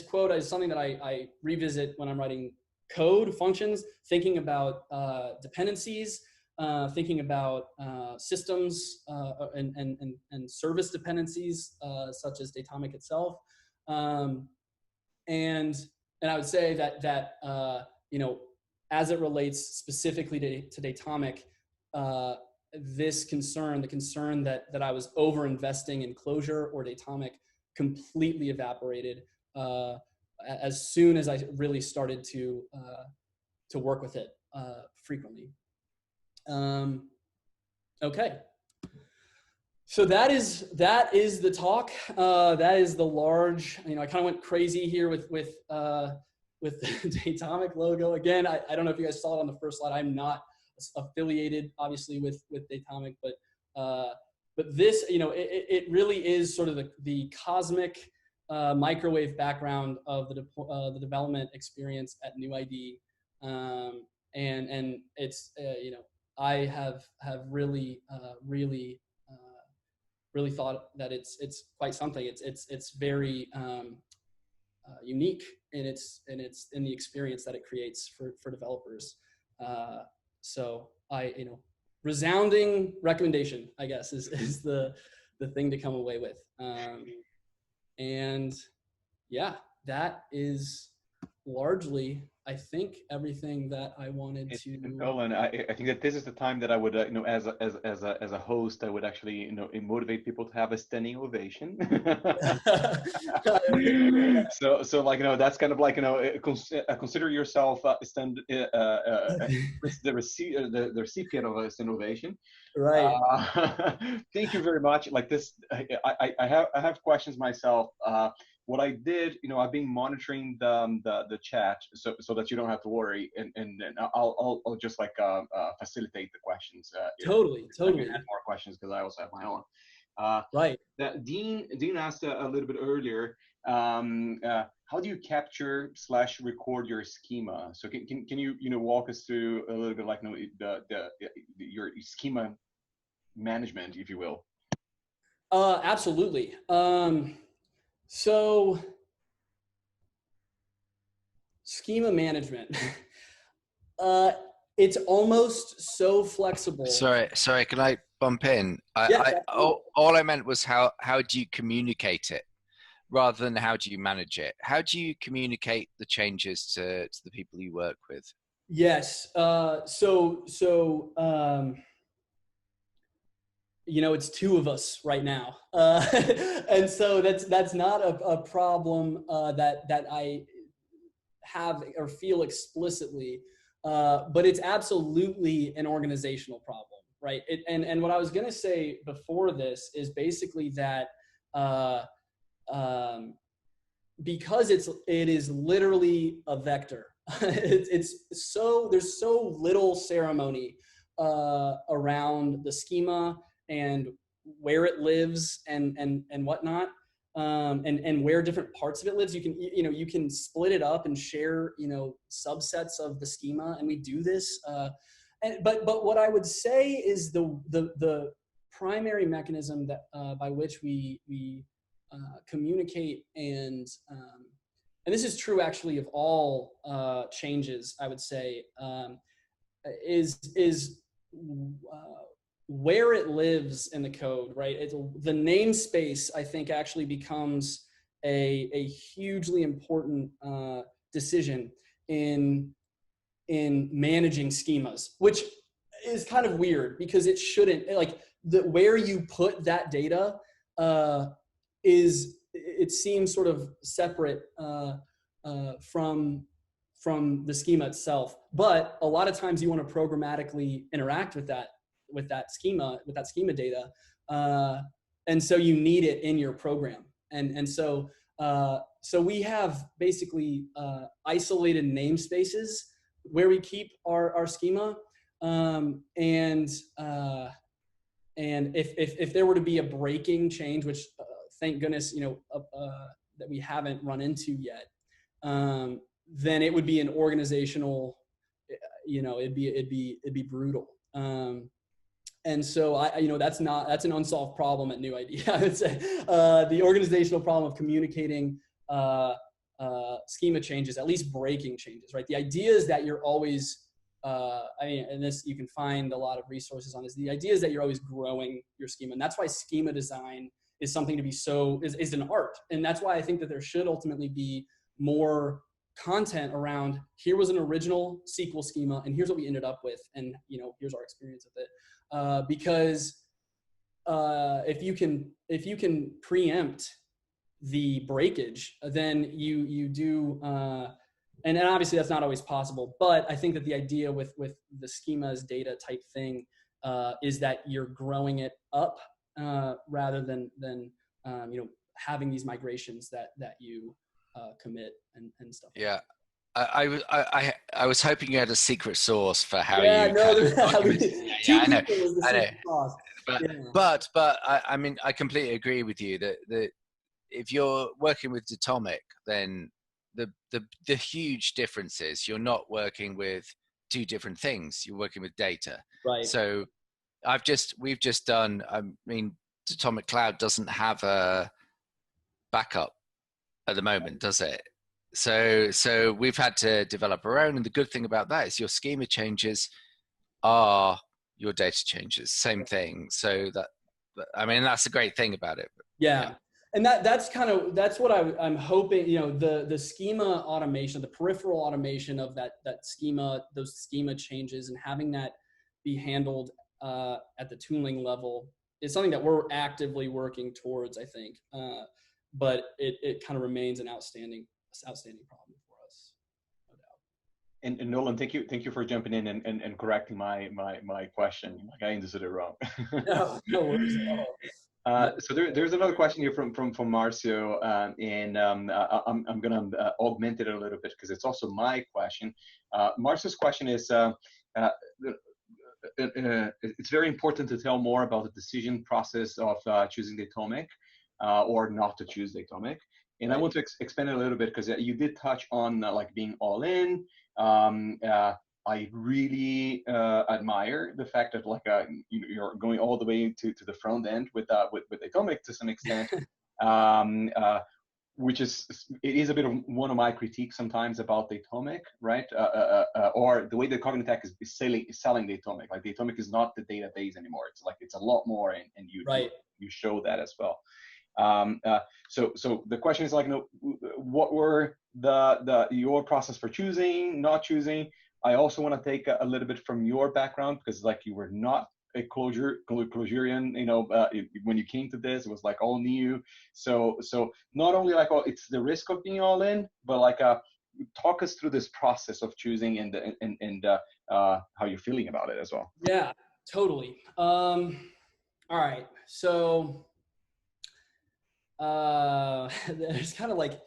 quote is something that I revisit when I'm writing code functions, thinking about dependencies, thinking about systems and service dependencies, such as Datomic itself. And I would say that as it relates specifically to Datomic, this concern, the concern that I was over investing in Clojure or Datomic, completely evaporated as soon as I really started to work with it frequently. Okay. So that is the talk. That is the large, I kind of went crazy here with with the Datomic logo. Again, I don't know if you guys saw it on the first slide. I'm not affiliated, obviously, with Datomic, but this, it really is sort of the cosmic microwave background of the development experience at NuID, and it's I have really really thought that it's quite something. It's very unique in the experience that it creates for developers. So resounding recommendation, I guess, is the thing to come away with. And yeah, that is largely, I think, everything that I wanted to. Nolan, I think that this is the time that I would, as a host, I would actually, motivate people to have a standing ovation. so like, that's kind of like, consider yourself the recipient of this innovation. Right. Thank you very much. Like this, I have questions myself. What I did, I've been monitoring the chat so that you don't have to worry, and I'll just like facilitate the questions. Totally. I can add more questions because I also have my own. Right. Dean asked a little bit earlier. How do you capture / record your schema? So can you walk us through a little bit like your schema management, if you will? Absolutely. So schema management, it's almost so flexible. Sorry, can I bump in? All I meant was how do you communicate it rather than how do you manage it? How do you communicate the changes to the people you work with? Yes. It's two of us right now. And so that's not a problem that I have or feel explicitly, but it's absolutely an organizational problem, right? And what I was going to say before this is basically that because it is literally a vector, there's so little ceremony around the schema and where it lives and whatnot, and where different parts of it lives. You can split it up and share subsets of the schema, and we do this. But what I would say is the primary mechanism that by which we communicate and this is true actually of all changes, I would say, is where it lives in the code, right? The namespace, I think, actually becomes a hugely important decision in managing schemas, which is kind of weird because it shouldn't. Like where you put that data it seems sort of separate from the schema itself. But a lot of times you want to programmatically interact with that schema data, and so you need it in your program. And so we have basically isolated namespaces where we keep our schema, and if there were to be a breaking change, which thank goodness that we haven't run into yet, then it would be an organizational, it'd be brutal. And so that's an unsolved problem at NuID. I would say the organizational problem of communicating schema changes, at least breaking changes, right? The idea is that you're always, and this you can find a lot of resources on this. The idea is that you're always growing your schema, and that's why schema design is something to be is an art, and that's why I think that there should ultimately be more content around. Here was an original SQL schema, and here's what we ended up with, and here's our experience with it. Because if you can preempt the breakage, then you do. And obviously that's not always possible, but I think that the idea with the schemas data type thing is that you're growing it up rather than having these migrations that you commit and stuff. Yeah, I was hoping you had a secret sauce for how Yeah, you no, kind of two I know, people was the I know. secret sauce. But Yeah. but I mean, I completely agree with you that if you're working with Datomic, then the huge difference is you're not working with two different things. You're working with data. Right. So we've just done. I mean, Datomic Cloud doesn't have a backup at the moment, does it? So we've had to develop our own, and the good thing about that is your schema changes are your data changes. Same thing. So that, I mean, that's the great thing about it. Yeah. And that's what I'm hoping, you know, the schema automation, the peripheral automation of that schema, those schema changes, and having that be handled at the tooling level is something that we're actively working towards, I think. But it kind of remains an outstanding problem for us, no doubt. And Nolan, thank you for jumping in and correcting my question. Like, I understood it wrong. No worries at all. So there's another question here from Marcio, and I'm gonna augment it a little bit because it's also my question. Marcio's question is, it's very important to tell more about the decision process of choosing Datomic or not to choose Datomic. And I want to expand it a little bit because you did touch on like being all in. I really admire the fact that like you're going all the way to the front end with Datomic to some extent, which is a bit of one of my critiques sometimes about Datomic, right? Or the way that Cognitech is selling Datomic. Like Datomic is not the database anymore. It's a lot more, and you show that as well. So the question is like, what were your process for choosing, not choosing? I also want to take a little bit from your background because like you were not a Clojurian, you know, when you came to this, it was like all new. So not only like, it's the risk of being all in, but like talk us through this process of choosing and how you're feeling about it as well. Yeah, totally. All right, so there's kind of like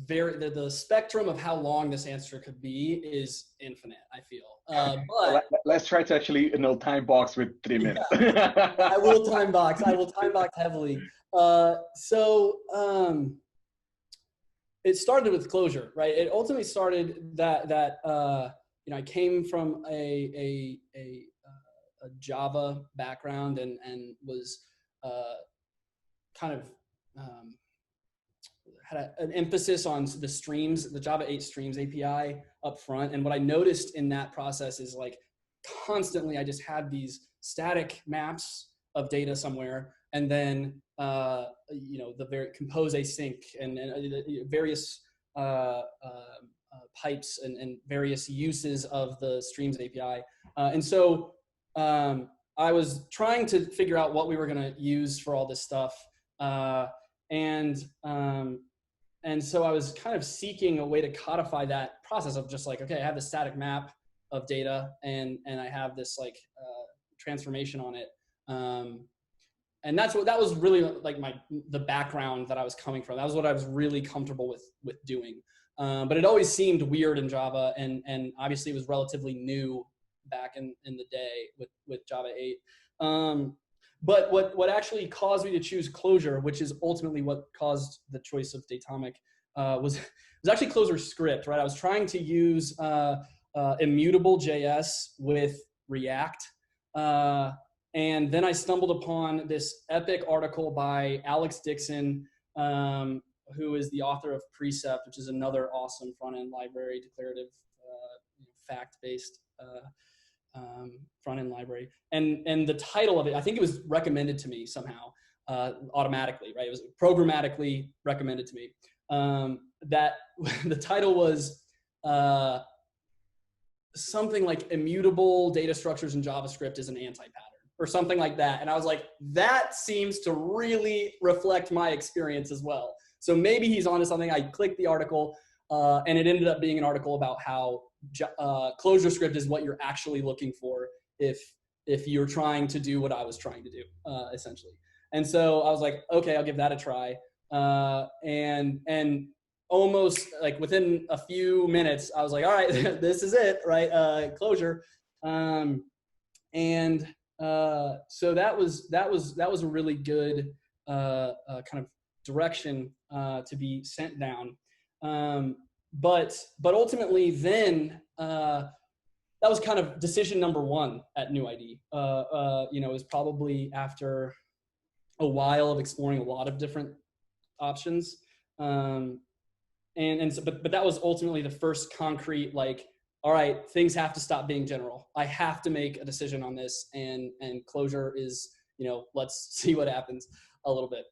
the spectrum of how long this answer could be is infinite, I feel. But let's try to actually time box with 3 minutes. Yeah, I will time box heavily. It started with Clojure, right? It ultimately started that you know, I came from a Java background and was kind of had an emphasis on the streams, the Java 8 streams API up front. And what I noticed in that process is like constantly I just had these static maps of data somewhere, and then you know, the compose async and various pipes and various uses of the streams API. And so I was trying to figure out what we were going to use for all this stuff. And so I was kind of seeking a way to codify that process of just like, okay, I have this static map of data and I have this like transformation on it. And that was really like the background that I was coming from. That was what I was really comfortable with doing. But it always seemed weird in Java, and obviously it was relatively new back in the day with Java 8. But what actually caused me to choose Clojure, which is ultimately what caused the choice of Datomic, was actually Clojure-script, right? I was trying to use immutable JS with React. And then I stumbled upon this epic article by Alex Dixon, who is the author of Precept, which is another awesome front-end library, declarative, fact-based front-end library. And the title of it, I think it was recommended to me somehow automatically, right? It was programmatically recommended to me. That the title was something like immutable data structures in JavaScript is an anti-pattern or something like that. And I was like, that seems to really reflect my experience as well. So maybe he's onto something. I clicked the article and it ended up being an article about how Clojure-script is what you're actually looking for if you're trying to do what I was trying to do, essentially. And so I was like, okay, I'll give that a try. And almost like within a few minutes, I was like, all right, this is it, right? Clojure. So that was a really good kind of direction to be sent down. But ultimately then, that was kind of decision number one at NuID. You know, it was probably after a while of exploring a lot of different options. But that was ultimately the first concrete, like, all right, things have to stop being general. I have to make a decision on this, and Clojure is, you know, let's see what happens a little bit.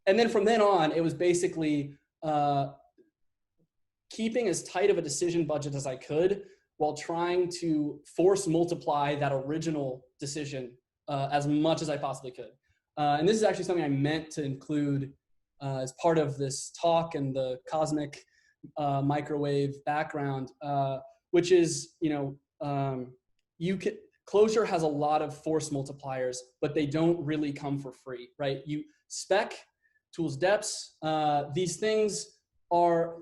And then from then on, it was basically keeping as tight of a decision budget as I could while trying to force multiply that original decision as much as I possibly could. And this is actually something I meant to include as part of this talk and the cosmic microwave background, which is, you know, Clojure has a lot of force multipliers, but they don't really come for free, right? You spec, tools depths, these things are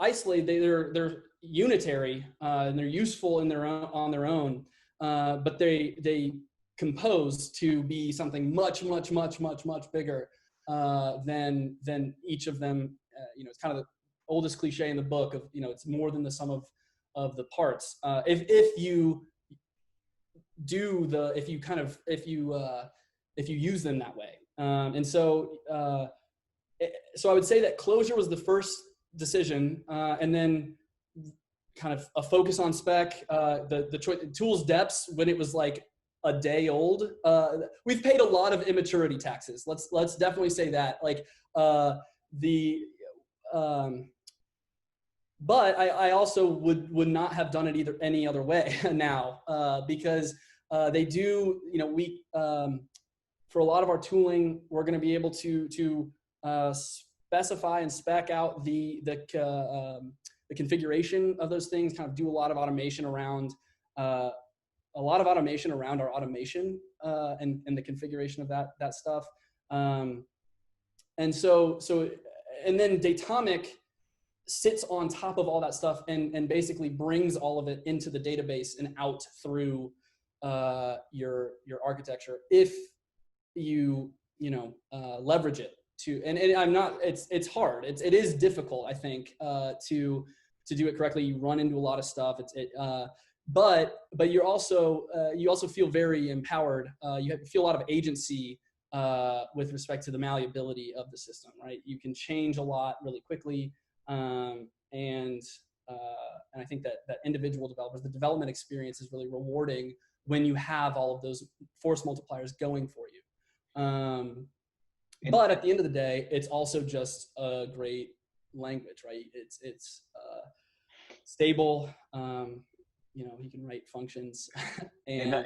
isolated. They're unitary and they're useful in on their own, but they compose to be something much bigger than each of them. You know, it's kind of the oldest cliche in the book of, you know, it's more than the sum of the parts. If you use them that way. So I would say that Clojure was the first decision, and then kind of a focus on spec, the tools depths when it was like a day old. We've paid a lot of immaturity taxes. Let's definitely say that. Like but I also would not have done it any other way now, because they do, you know, we for a lot of our tooling, we're going to be able to specify and spec out the configuration of those things, kind of do a lot of automation around our automation and the configuration of that stuff. And then Datomic sits on top of all that stuff and basically brings all of it into the database and out through your architecture if you leverage it to. And I'm not. It's hard. It is difficult, I think, to do it correctly. You run into a lot of stuff. But you also feel very empowered. You feel a lot of agency with respect to the malleability of the system, right? You can change a lot really quickly, and I think that individual developers, the development experience is really rewarding when you have all of those force multipliers going for you. But at the end of the day, it's also just a great language, right? It's stable. You know, he can write functions, and I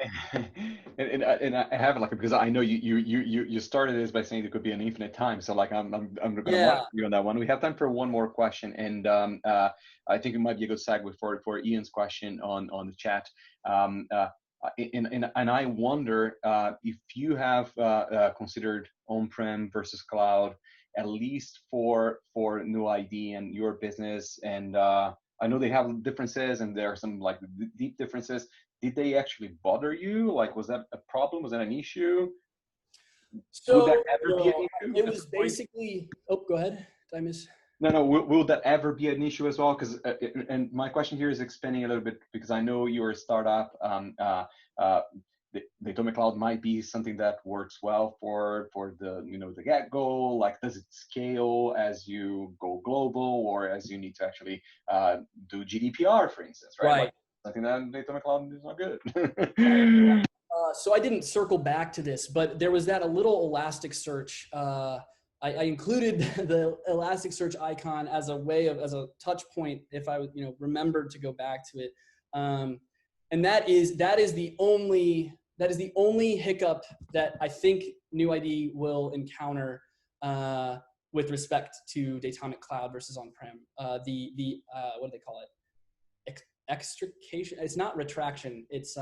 have like, because I know you started this by saying there could be an infinite time, so like I'm gonna mark you on that one. We have time for one more question, and I think it might be a good segue for Ian's question on the chat. And I wonder if you have considered on-prem versus cloud, at least for NuID and your business. And I know they have differences, and there are some like deep differences. Did they actually bother you? Like, was that a problem? Was that an issue? So would that ever be an issue? It was basically. Oh, go ahead. Did I miss? No. Will that ever be an issue as well? Because and my question here is expanding a little bit, because I know you're a startup. The Datomic Cloud might be something that works well for the the get-go. Like, does it scale as you go global, or as you need to actually do GDPR, for instance, right? Like, something that Datomic Cloud is not good. So I didn't circle back to this, but there was a little Elasticsearch. I included the Elasticsearch icon as a touch point if I remembered to go back to it, and that is the only hiccup that I think NuID will encounter with respect to Datomic Cloud versus on-prem. What do they call it? Extrication. It's not retraction. It's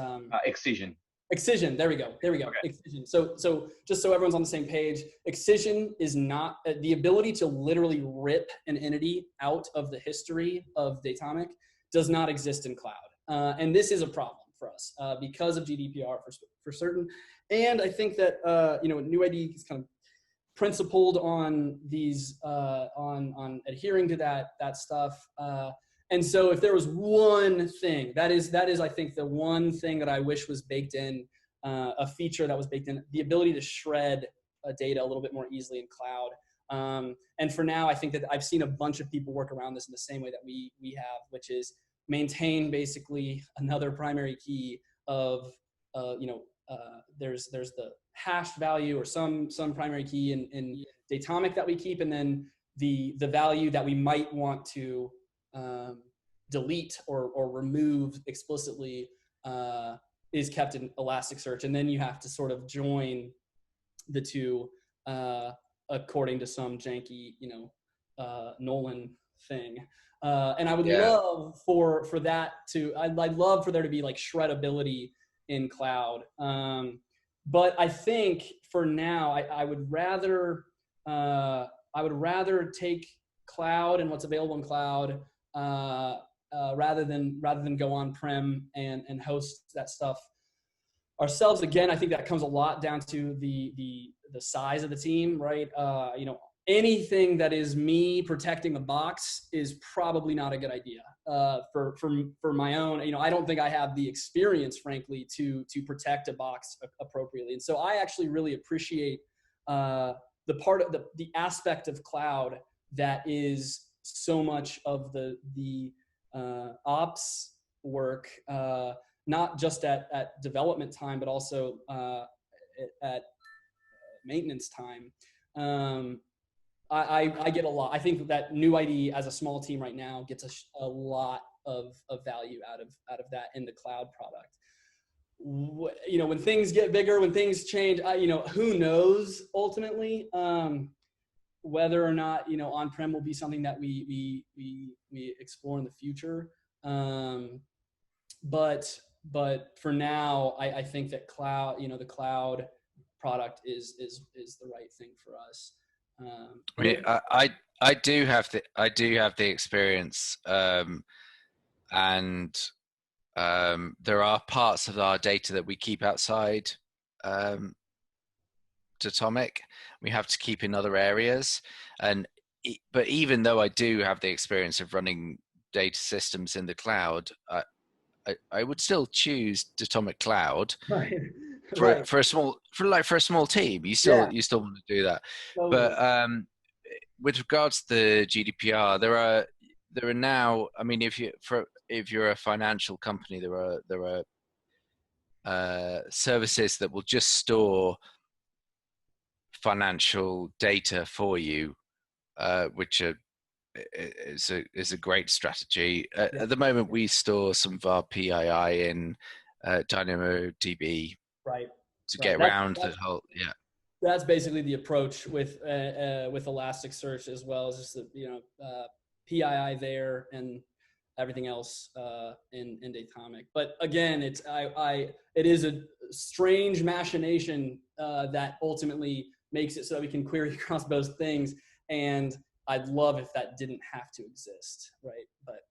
excision. Excision. There we go. Okay. Excision. So just so everyone's on the same page, excision is not the ability to literally rip an entity out of the history of Datomic does not exist in cloud. And this is a problem for us because of GDPR for certain. And I think that, NuID is kind of principled on these, on adhering to that stuff. And so if there was one thing, that is, I think, the one thing that I wish was baked in, a feature that was baked in, the ability to shred data a little bit more easily in cloud. And for now, I think that I've seen a bunch of people work around this in the same way that we have, which is maintain basically another primary key of, there's the hashed value or some primary key in Datomic that we keep, and then the value that we might want to delete or remove explicitly is kept in Elasticsearch, and then you have to sort of join the two according to some janky, Nolan thing. And I would love for that to, I'd love for there to be like shreddability in cloud. But I think for now, I would rather take cloud and what's available in cloud rather than go on-prem and host that stuff ourselves. Again, I think that comes a lot down to the size of the team, right? Anything that is me protecting the box is probably not a good idea for my own. I don't think I have the experience, frankly, to protect a box appropriately. And so I actually really appreciate the part of the aspect of cloud that is so much of the ops work, not just at development time, but also at maintenance time. I get a lot. I think that NuID as a small team right now gets a lot of value out of that in the cloud product. When things get bigger, when things change, who knows ultimately whether or not on-prem will be something that we explore in the future. But for now, I think that cloud, the cloud product is the right thing for us. I do have the experience, and there are parts of our data that we keep outside Datomic. We have to keep in other areas, but even though I do have the experience of running data systems in the cloud, I would still choose Datomic Cloud. Right. For a small team, you still want to do that. Totally. But with regards to the GDPR, there are now, I mean, if you're a financial company, there are services that will just store financial data for you, which is a great strategy. At the moment, we store some of our PII in DynamoDB. Right. To get around the whole, That's basically the approach with Elasticsearch as well, as just the PII there and everything else in Datomic. But again, it is a strange machination that ultimately makes it so that we can query across both things. And I'd love if that didn't have to exist, right? But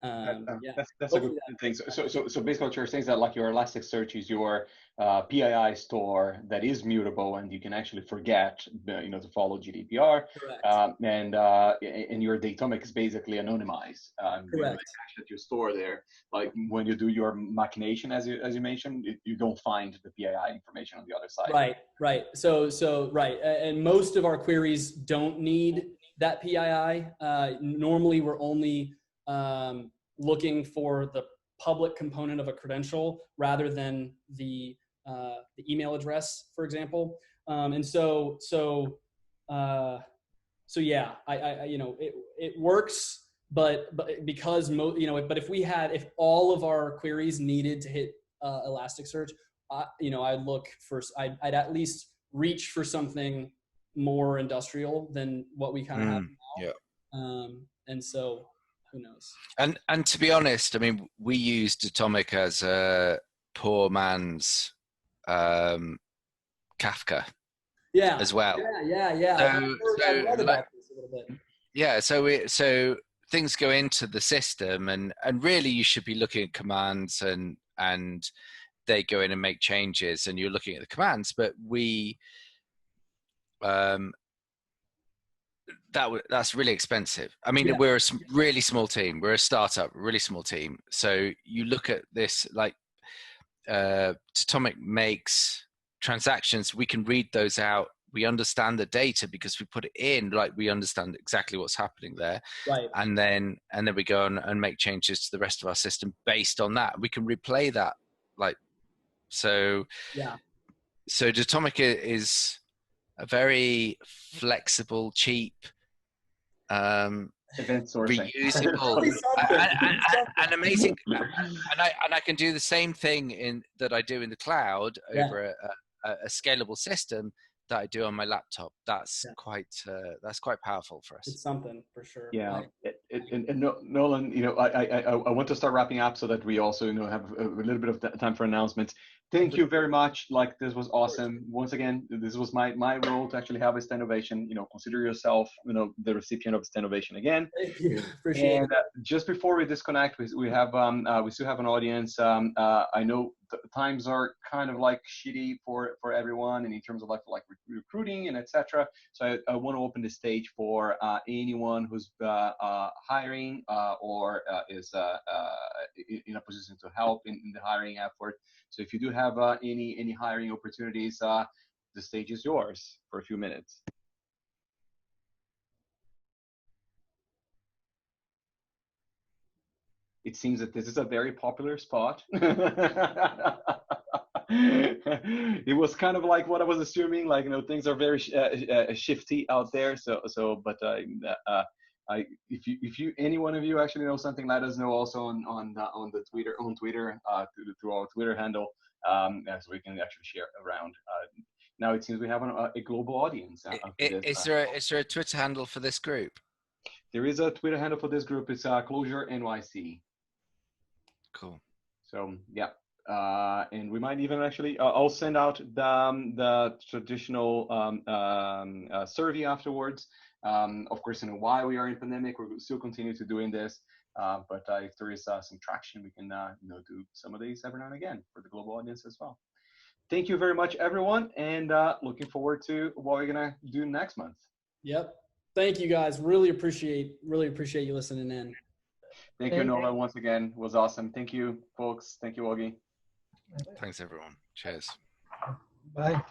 that's a good thing. So basically what you're saying is that like your Elasticsearch is your PII store that is mutable, and you can actually forget to follow GDPR. And your Datomic is basically anonymized. Correct. The cache that you store there, like when you do your machination, as you mentioned, you don't find the PII information on the other side. Right. So right, and most of our queries don't need that PII. Normally, we're only looking for the public component of a credential rather than the email address, for example. And so yeah, it works, but because but if all of our queries needed to hit Elasticsearch, I'd at least reach for something more industrial than what we kind of have now. Yeah. And so who knows? And to be honest, I mean, we use Datomic as a poor man's Kafka Yeah. as well. Yeah. I read about this a little bit. Yeah, so things go into the system, and really you should be looking at commands, and they go in and make changes, and you're looking at the commands. But that's really expensive. I mean, we're a really small team. We're a startup, really small team. So you look at this, like Datomic makes transactions. We can read those out. We understand the data because we put it in, like we understand exactly what's happening there. Right. And then we go on and make changes to the rest of our system based on that. We can replay that, like, so. Yeah. So Datomic is a very flexible, cheap, event sourcing, reusable, and amazing. And I can do the same thing that I do in the cloud over a scalable system that I do on my laptop. That's quite powerful for us. It's something for sure. Yeah, and Nolan, I want to start wrapping up so that we also have a little bit of time for announcements. Thank you very much. Like, this was awesome. Once again, this was my role to actually have a Stanovation. Consider yourself the recipient of Stanovation again. Thank you. Appreciate it. Just before we disconnect, we still have an audience. I know times are kind of like shitty for everyone, and in terms of like recruiting and etc. So I want to open the stage for anyone who's hiring or is in a position to help in the hiring effort. So if you do have any hiring opportunities, the stage is yours for a few minutes. It seems that this is a very popular spot. It was kind of like what I was assuming, like, things are very shifty out there. But if you any one of you actually know something, let us know also on Twitter through our Twitter handle, so we can actually share around. Now it seems we have a global audience. Is there a Twitter handle for this group? There is a Twitter handle for this group. It's Clojure-NYC. Cool. So yeah. And we might even actually, I'll send out the traditional survey afterwards. Of course, while we are in pandemic, we'll still continue to doing this. But if there is some traction, we can do some of these every now and again for the global audience as well. Thank you very much, everyone, and looking forward to what we're gonna do next month. Yep. Thank you, guys. Really appreciate you listening in. Thank you, Nolan, once again. It was awesome. Thank you, folks. Thank you, Augie. Thanks, everyone. Cheers. Bye.